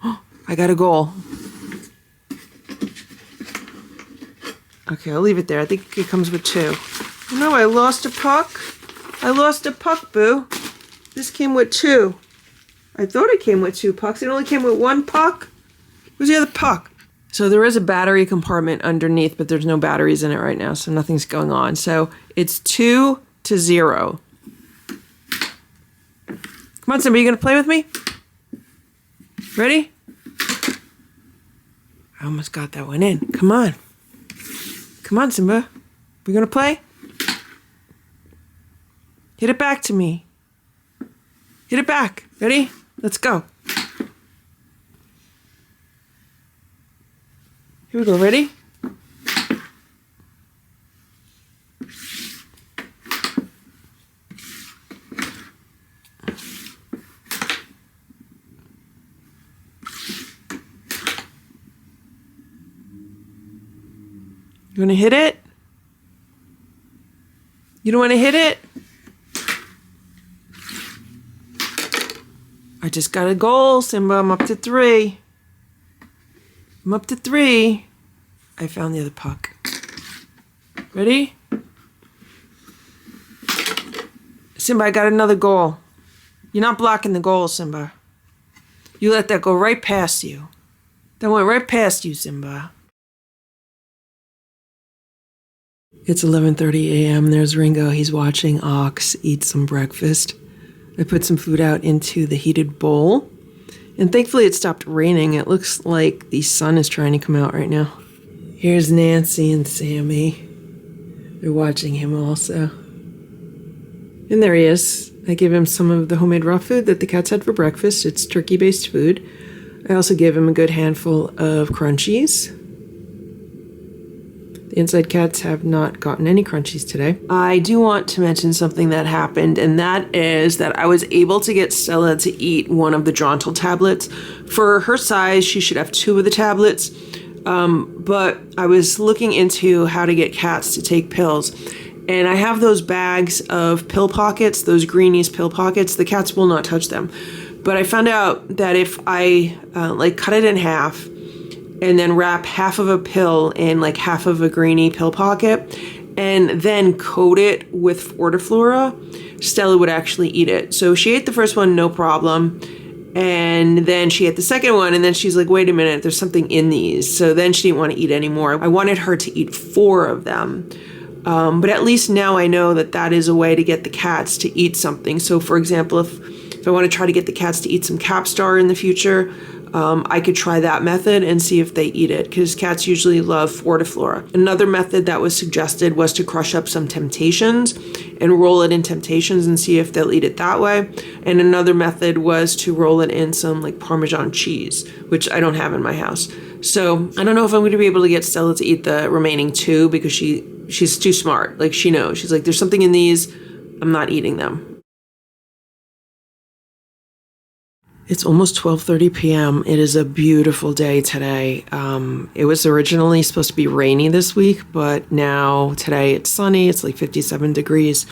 Oh, I got a goal. Okay, I'll leave it there. I think it comes with 2. Oh, no, I lost a puck. I lost a puck, Boo. This came with 2. I thought it came with 2 pucks. It only came with 1 puck. Where's the other puck? So there is a battery compartment underneath, but there's no batteries in it right now, so nothing's going on. So it's 2-0. Come on, Simba, you gonna play with me? Ready? I almost got that one in. Come on. Come on, Simba. We gonna play? Hit it back to me. Hit it back. Ready? Let's go. Here we go. Ready? You want to hit it? You don't want to hit it? I just got a goal, Simba. I'm up to 3. I'm up to 3. I found the other puck. Ready? Simba, I got another goal. You're not blocking the goal, Simba. You let that go right past you. That went right past you, Simba. It's 11:30 a.m. There's Ringo. He's watching Ox eat some breakfast. I put some food out into the heated bowl. And thankfully it stopped raining. It looks like the sun is trying to come out right now. Here's Nancy and Sammy. They're watching him also. And there he is. I give him some of the homemade raw food that the cats had for breakfast. It's turkey-based food. I also gave him a good handful of crunchies. The inside cats have not gotten any crunchies today. I do want to mention something that happened, and that is that I was able to get Stella to eat one of the Drontal tablets. For her size, she should have 2 of the tablets, but I was looking into how to get cats to take pills, and I have those bags of pill pockets, those greenies pill pockets. The cats will not touch them, but I found out that if I cut it in half and then wrap half of a pill in half of a greenie pill pocket and then coat it with Fortiflora, Stella would actually eat it. So she ate the first one, no problem. And then she ate the second one, and then she's like, wait a minute, there's something in these. So then she didn't want to eat anymore. I wanted her to eat 4 of them. But at least now I know that that is a way to get the cats to eat something. So for example, if I want to try to get the cats to eat some Capstar in the future, I could try that method and see if they eat it, because cats usually love Fortiflora. Another method that was suggested was to crush up some Temptations and roll it in Temptations and see if they'll eat it that way. And another method was to roll it in some Parmesan cheese, which I don't have in my house. So I don't know if I'm going to be able to get Stella to eat the remaining 2, because she's too smart. She knows. She's like, there's something in these. I'm not eating them. It's almost 12:30 p.m. It is a beautiful day today. It was originally supposed to be rainy this week, but now today it's sunny. It's like 57 degrees.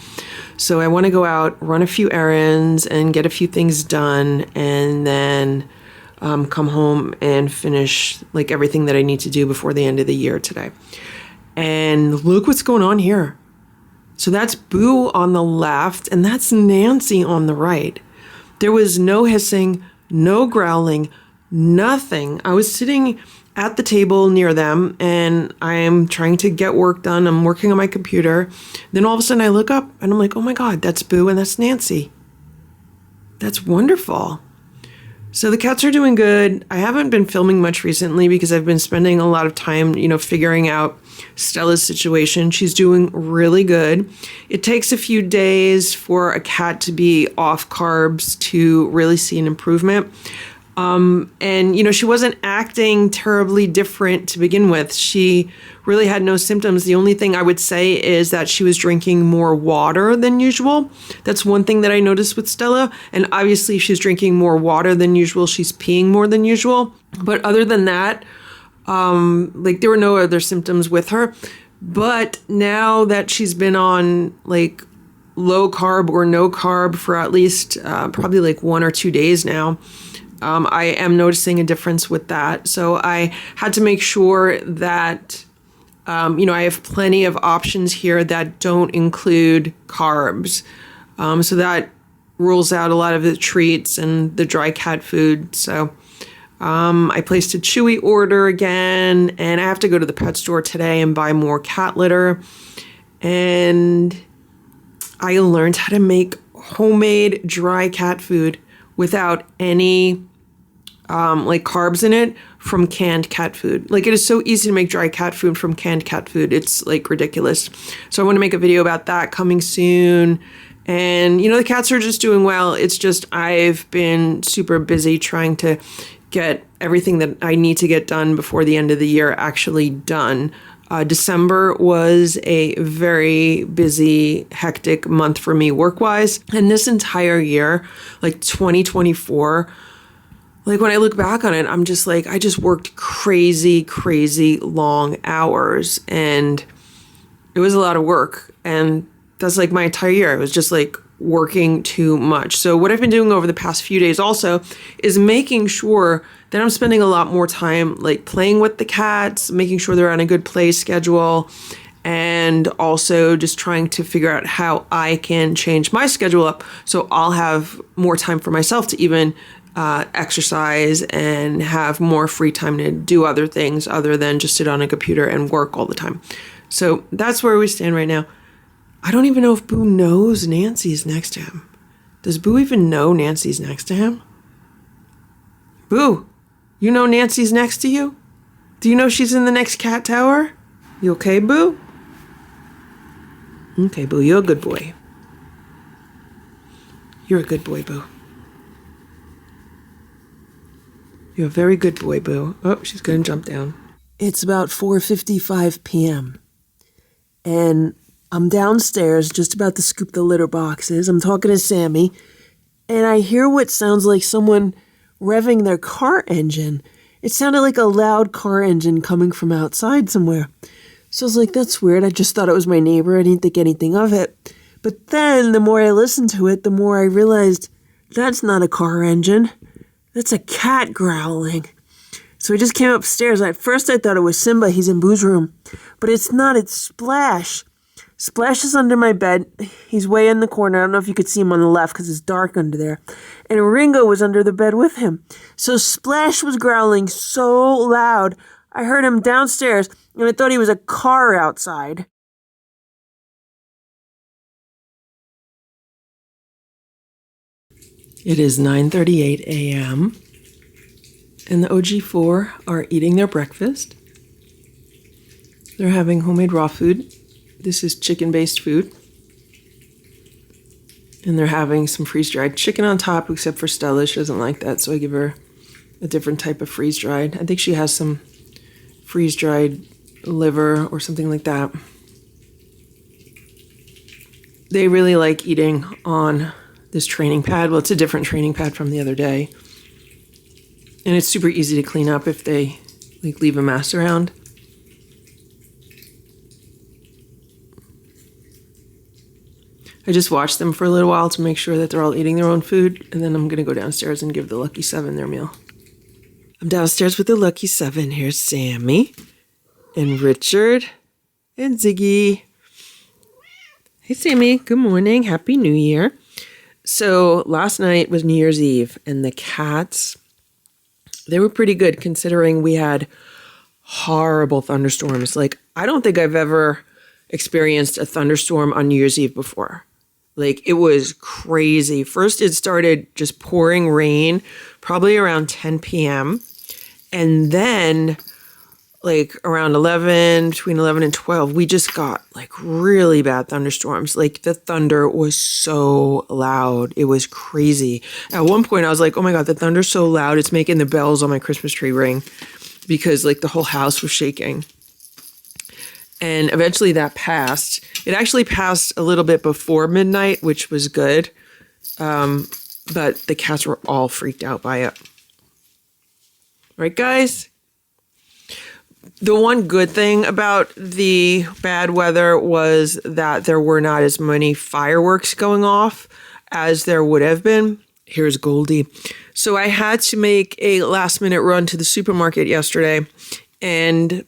So I want to go out, run a few errands, and get a few things done, and then come home and finish like everything that I need to do before the end of the year today. And look what's going on here. So that's Boo on the left, and that's Nancy on the right. There was no hissing, no growling, nothing. I was sitting at the table near them, and I am trying to get work done. I'm working on my computer. Then all of a sudden I look up, and I'm like, oh my God, that's Boo and that's Nancy. That's wonderful. So the cats are doing good. I haven't been filming much recently because I've been spending a lot of time, figuring out Stella's situation. She's doing really good. It takes a few days for a cat to be off carbs to really see an improvement. And she wasn't acting terribly different to begin with. She really had no symptoms. The only thing I would say is that she was drinking more water than usual. That's one thing that I noticed with Stella. And obviously, if she's drinking more water than usual, she's peeing more than usual. But other than that, there were no other symptoms with her. But now that she's been on low carb or no carb for at least probably 1 or 2 days now, I am noticing a difference with that. So I had to make sure that, I have plenty of options here that don't include carbs. So that rules out a lot of the treats and the dry cat food. So I placed a Chewy order again, and I have to go to the pet store today and buy more cat litter. And I learned how to make homemade dry cat food without any carbs in it from canned cat food. It is so easy to make dry cat food from canned cat food. It's ridiculous. So I want to make a video about that coming soon. And the cats are just doing well. It's just I've been super busy trying to get everything that I need to get done before the end of the year actually done. December was a very busy, hectic month for me work-wise. And this entire year, 2024, when I look back on it, I'm just I just worked crazy, crazy long hours. And it was a lot of work. And that's my entire year. I was just working too much. So what I've been doing over the past few days also is making sure that I'm spending a lot more time playing with the cats, making sure they're on a good play schedule, and also just trying to figure out how I can change my schedule up so I'll have more time for myself to even exercise and have more free time to do other things other than just sit on a computer and work all the time. So that's where we stand right now. I don't even know if Boo knows Nancy's next to him. Does Boo even know Nancy's next to him? Boo, you know Nancy's next to you? Do you know she's in the next cat tower? You okay, Boo? Okay, Boo, you're a good boy. You're a good boy, Boo. You're a very good boy, Boo. Oh, she's going to jump down. It's about 4:55 p.m. And I'm downstairs, just about to scoop the litter boxes. I'm talking to Sammy, and I hear what sounds like someone revving their car engine. It sounded like a loud car engine coming from outside somewhere. So I was like, that's weird. I just thought it was my neighbor. I didn't think anything of it. But then the more I listened to it, the more I realized that's not a car engine. That's a cat growling. So I just came upstairs. At first I thought it was Simba. He's in Boo's room. But it's not. It's Splash. Splash is under my bed. He's way in the corner. I don't know if you could see him on the left because it's dark under there. And Ringo was under the bed with him. So Splash was growling so loud. I heard him downstairs, and I thought he was a car outside. It is 9:38 a.m. and the OG4 are eating their breakfast. They're having homemade raw food. This is chicken-based food. And they're having some freeze-dried chicken on top, except for Stella. She doesn't like that, so I give her a different type of freeze-dried. I think she has some freeze-dried liver or something like that. They really like eating on this training pad. Well, it's a different training pad from the other day. And it's super easy to clean up if they like leave a mess around. I just watch them for a little while to make sure that they're all eating their own food, and then I'm going to go downstairs and give the Lucky 7 their meal. I'm downstairs with the Lucky 7. Here's Sammy and Richard and Ziggy. Hey, Sammy. Good morning. Happy New Year. So last night was New Year's Eve, and the cats, they were pretty good considering we had horrible thunderstorms. Like, I don't think I've ever experienced a thunderstorm on New Year's Eve before. Like, it was crazy. First, it started just pouring rain, probably around 10 p.m. And then, like, around 11, between 11 and 12, we just got, like, really bad thunderstorms. Like, the thunder was so loud. It was crazy. At one point, I was like, oh, my God, the thunder's so loud. It's making the bells on my Christmas tree ring because, like, the whole house was shaking. And eventually that passed. It actually passed a little bit before midnight, which was good. But the cats were all freaked out by it. Right, guys? The one good thing about the bad weather was that there were not as many fireworks going off as there would have been. Here's Goldie. So I had to make a last-minute run to the supermarket yesterday, and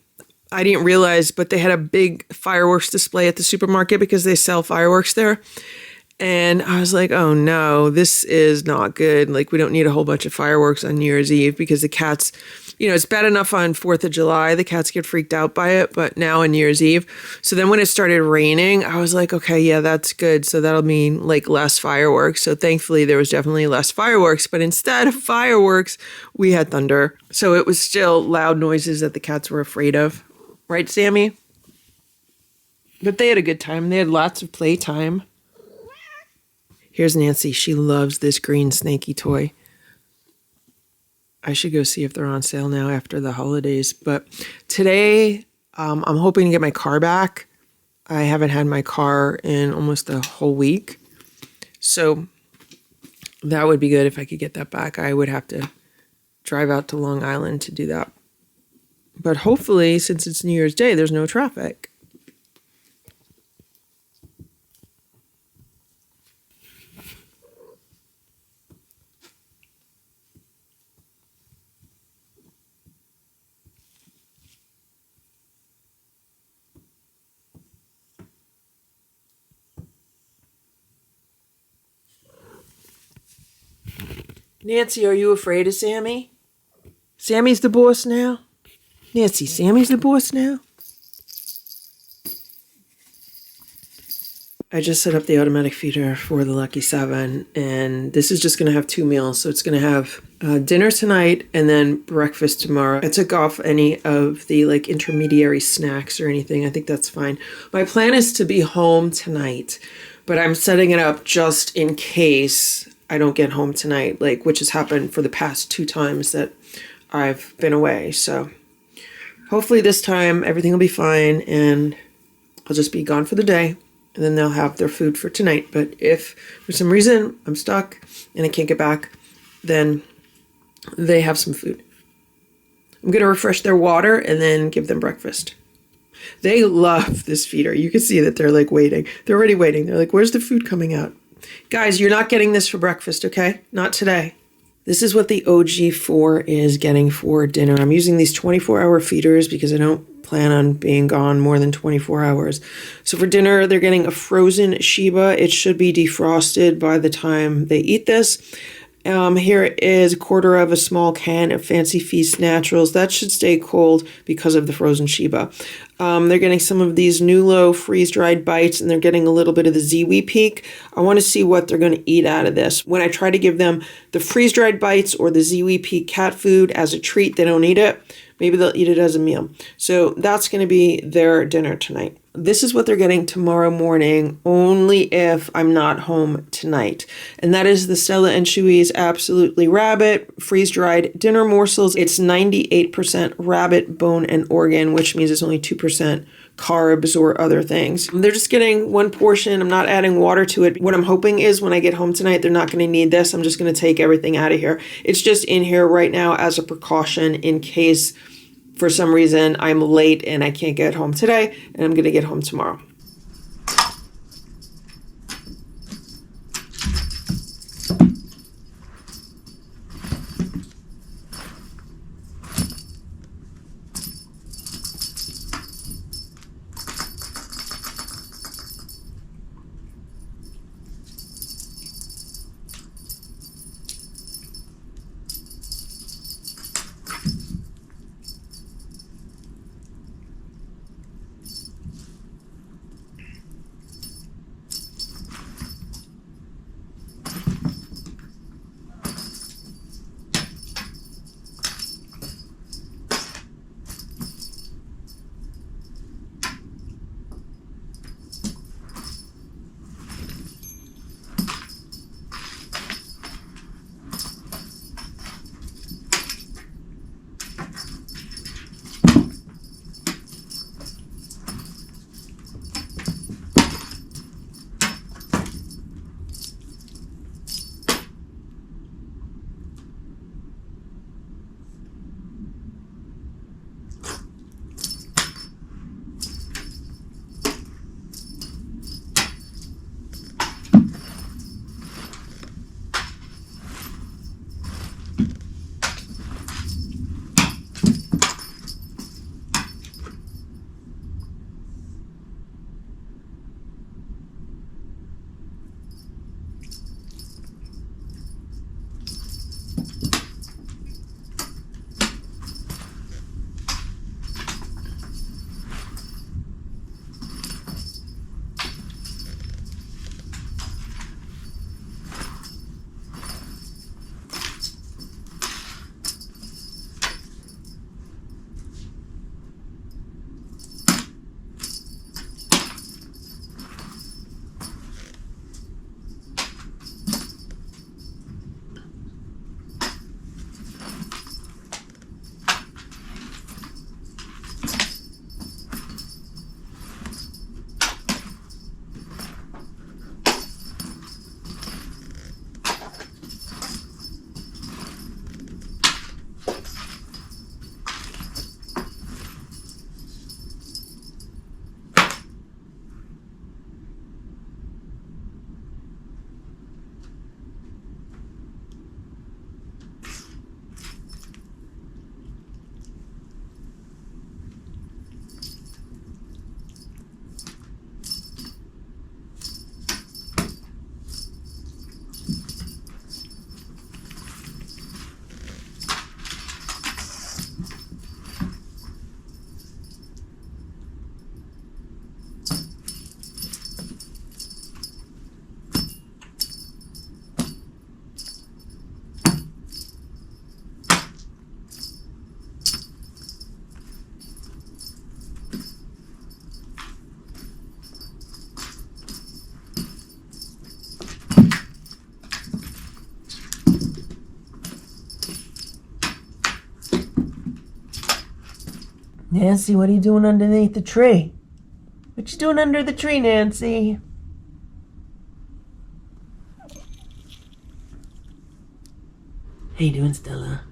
I didn't realize, but they had a big fireworks display at the supermarket because they sell fireworks there. And I was like, oh no, this is not good. Like, we don't need a whole bunch of fireworks on New Year's Eve because the cats, you know, it's bad enough on 4th of July. The cats get freaked out by it, but now on New Year's Eve. So then when it started raining, I was like, okay, yeah, that's good. So that'll mean like less fireworks. So thankfully there was definitely less fireworks, but instead of fireworks, we had thunder. So it was still loud noises that the cats were afraid of. Right, Sammy? But they had a good time. They had lots of playtime. Here's Nancy. She loves this green snaky toy. I should go see if they're on sale now after the holidays. But today, I'm hoping to get my car back. I haven't had my car in almost a whole week. So that would be good if I could get that back. I would have to drive out to Long Island to do that. But hopefully, since it's New Year's Day, there's no traffic. Nancy, are you afraid of Sammy? Sammy's the boss now? Nancy, Sammy's the boss now? I just set up the automatic feeder for the Lucky 7, and this is just going to have 2 meals. So it's going to have dinner tonight and then breakfast tomorrow. I took off any of the like intermediary snacks or anything. I think that's fine. My plan is to be home tonight, but I'm setting it up just in case I don't get home tonight, like which has happened for the past 2 times that I've been away. So hopefully this time everything will be fine and I'll just be gone for the day and then they'll have their food for tonight. But if for some reason I'm stuck and I can't get back, then they have some food. I'm going to refresh their water and then give them breakfast. They love this feeder. You can see that they're like waiting. They're already waiting. They're like, where's the food coming out? Guys, you're not getting this for breakfast, okay? Not today. This is what the OG4 is getting for dinner. I'm using these 24-hour feeders because I don't plan on being gone more than 24 hours. So for dinner, they're getting a frozen Sheba. It should be defrosted by the time they eat this. Here is 1/4 of a small can of Fancy Feast Naturals. That should stay cold because of the frozen Sheba. They're getting some of these Nulo freeze-dried bites, and they're getting a little bit of the Ziwi Peak. I want to see what they're going to eat out of this. When I try to give them the freeze-dried bites or the Ziwi Peak cat food as a treat, they don't eat it. Maybe they'll eat it as a meal. So that's going to be their dinner tonight. This is what they're getting tomorrow morning, only if I'm not home tonight. And that is the Stella and Chewy's Absolutely Rabbit freeze-dried dinner morsels. It's 98% rabbit, bone, and organ, which means it's only 2% carbs or other things. They're just getting one portion. I'm not adding water to it. What I'm hoping is when I get home tonight, they're not going to need this. I'm just going to take everything out of here. It's just in here right now as a precaution in case for some reason I'm late and I can't get home today, and I'm going to get home tomorrow. Nancy, what are you doing underneath the tree? What you doing under the tree, Nancy? How you doing, Stella?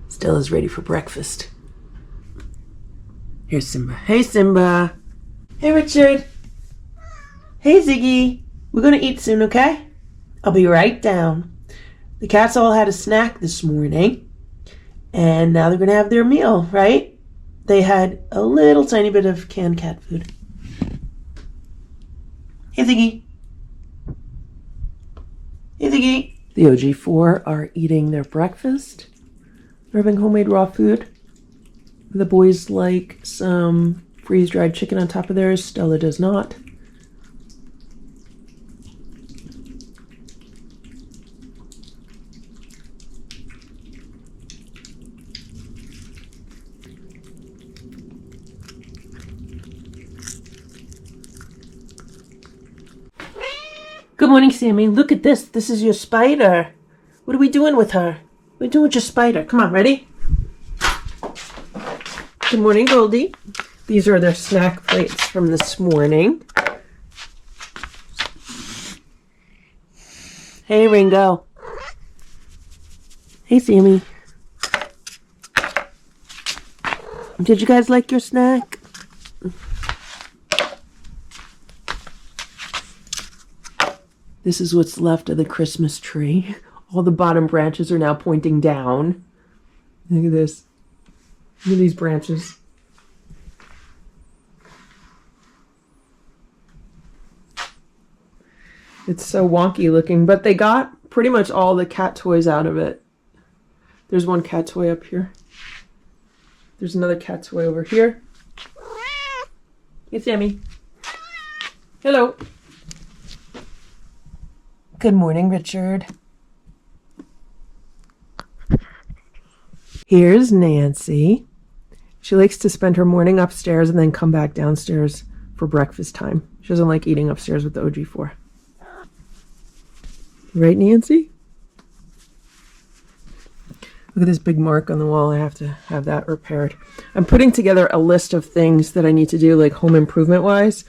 Stella's ready for breakfast. Here's Simba. Hey, Simba. Hey, Richard. Hey, Ziggy. We're gonna eat soon, okay? I'll be right down. The cats all had a snack this morning, and now they're gonna have their meal, right? They had a little tiny bit of canned cat food. Hey, Ziggy. Hey, Ziggy. The OG4 are eating their breakfast. They're having homemade raw food. The boys like some freeze-dried chicken on top of theirs. Stella does not. Good morning, Sammy. Look at this. This is your spider. What are we doing with her? What are we doing with your spider? Come on, ready? Good morning, Goldie. These are their snack plates from this morning. Hey, Ringo. Hey, Sammy. Did you guys like your snack? This is what's left of the Christmas tree. All the bottom branches are now pointing down. Look at this. Look at these branches. It's so wonky looking, but they got pretty much all the cat toys out of it. There's one cat toy up here. There's another cat toy over here. Hey, Sammy. Hello. Good morning, Richard. Here's Nancy. She likes to spend her morning upstairs and then come back downstairs for breakfast time. She doesn't like eating upstairs with the OG4. Right, Nancy? Look at this big mark on the wall. I have to have that repaired. I'm putting together a list of things that I need to do, like home improvement wise,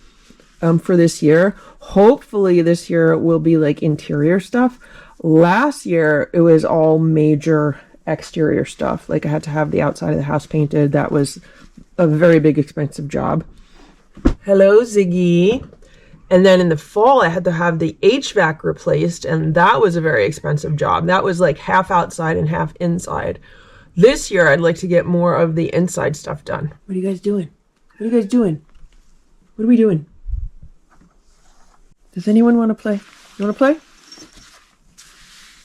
for this year. Hopefully this year will be like interior stuff. Last year it was all major exterior stuff. Like I had to have the outside of the house painted. That was a very big expensive job. Hello, Ziggy. And then in the fall, I had to have the HVAC replaced, and that was a very expensive job. That was like half outside and half inside. This year, I'd like to get more of the inside stuff done. What are you guys doing? What are you guys doing? What are we doing? Does anyone want to play? You want to play?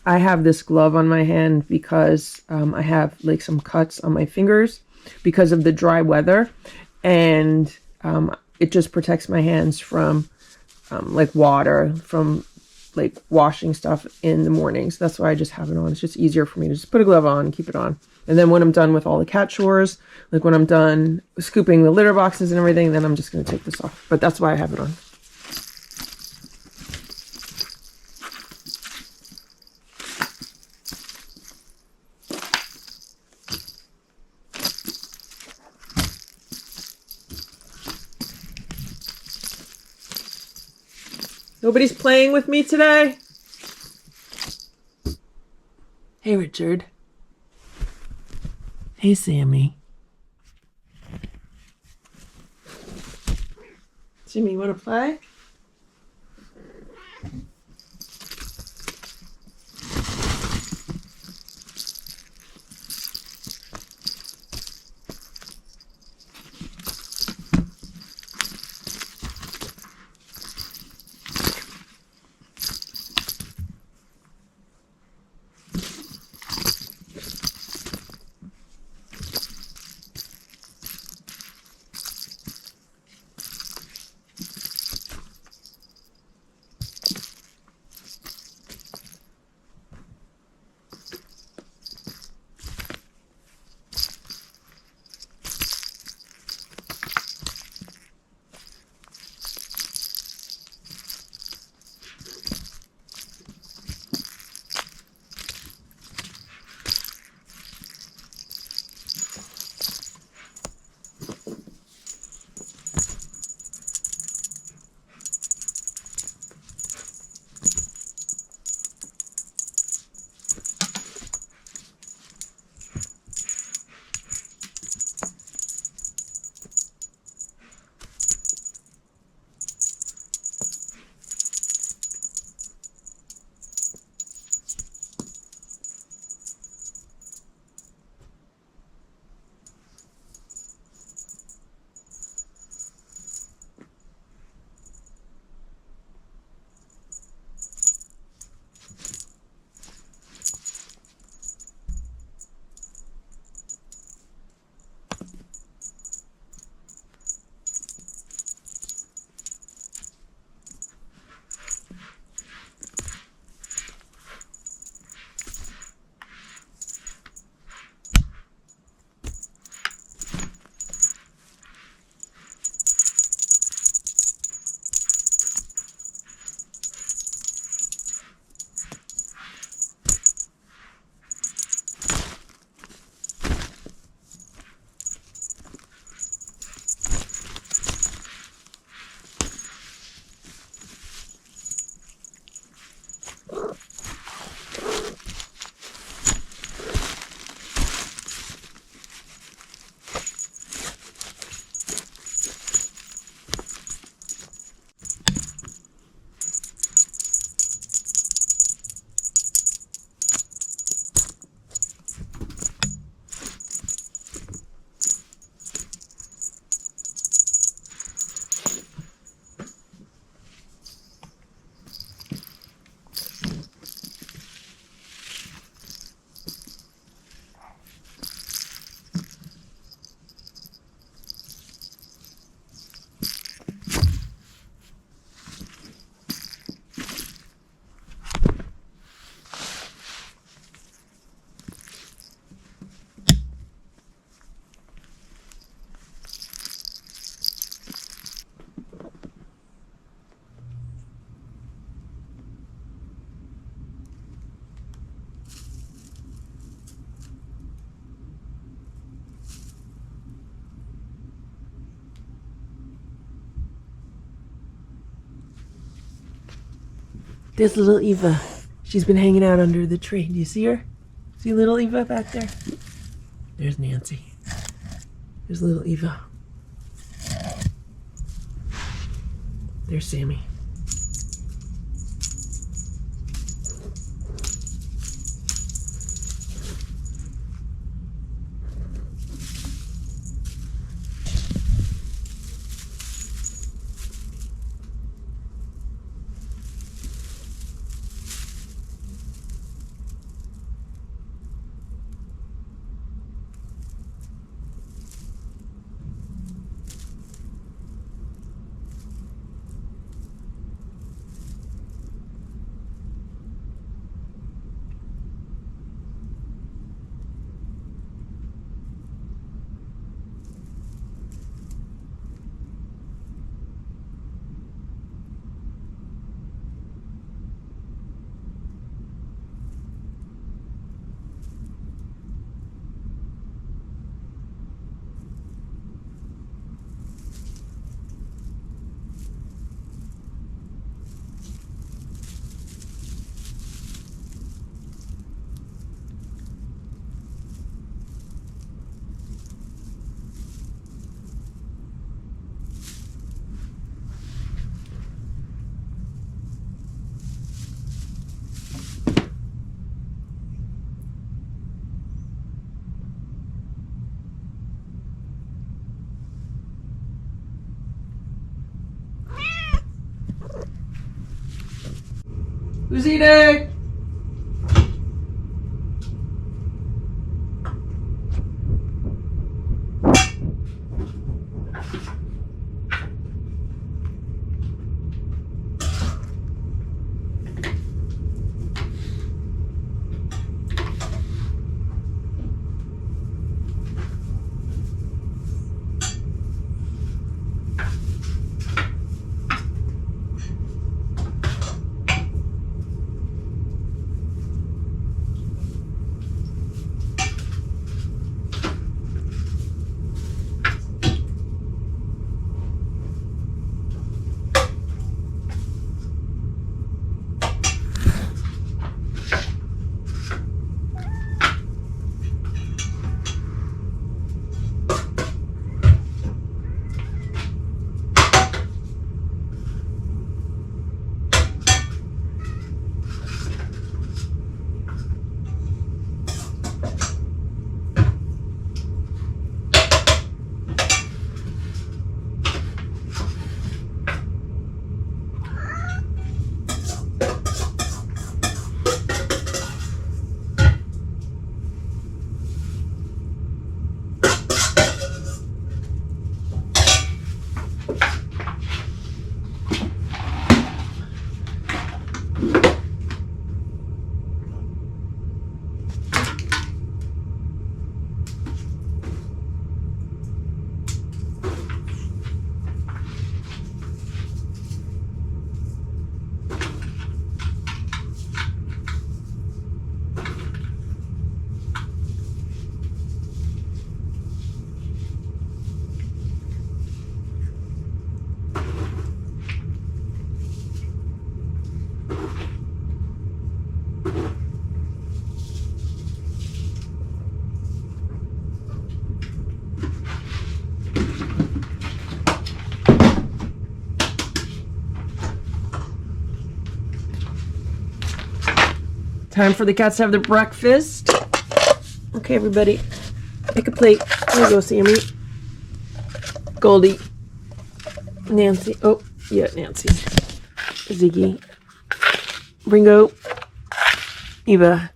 I have this glove on my hand because I have like some cuts on my fingers because of the dry weather, and it just protects my hands from like water, from like washing stuff in the mornings. That's why I just have it on. It's just easier for me to just put a glove on and keep it on. And then when I'm done with all the cat chores, like when I'm done scooping the litter boxes and everything, then I'm just going to take this off. But that's why I have it on. Nobody's playing with me today? Hey, Richard. Hey, Sammy. Jimmy, you want to play? There's little Eva. She's been hanging out under the tree. Do you see her? See little Eva back there? There's Nancy. There's little Eva. There's Sammy. Who's eating? Time for the cats to have their breakfast. Okay, everybody, pick a plate. There you go, Sammy. Goldie. Nancy. Oh, yeah, Nancy. Ziggy. Ringo. Eva.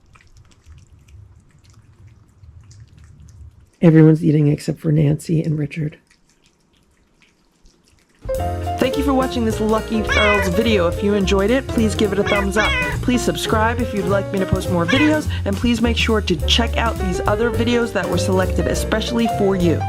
Everyone's eating except for Nancy and Richard. Thank you for watching this Lucky Ferals video. If you enjoyed it, please give it a thumbs up. Please subscribe if you'd like me to post more videos, and please make sure to check out these other videos that were selected especially for you.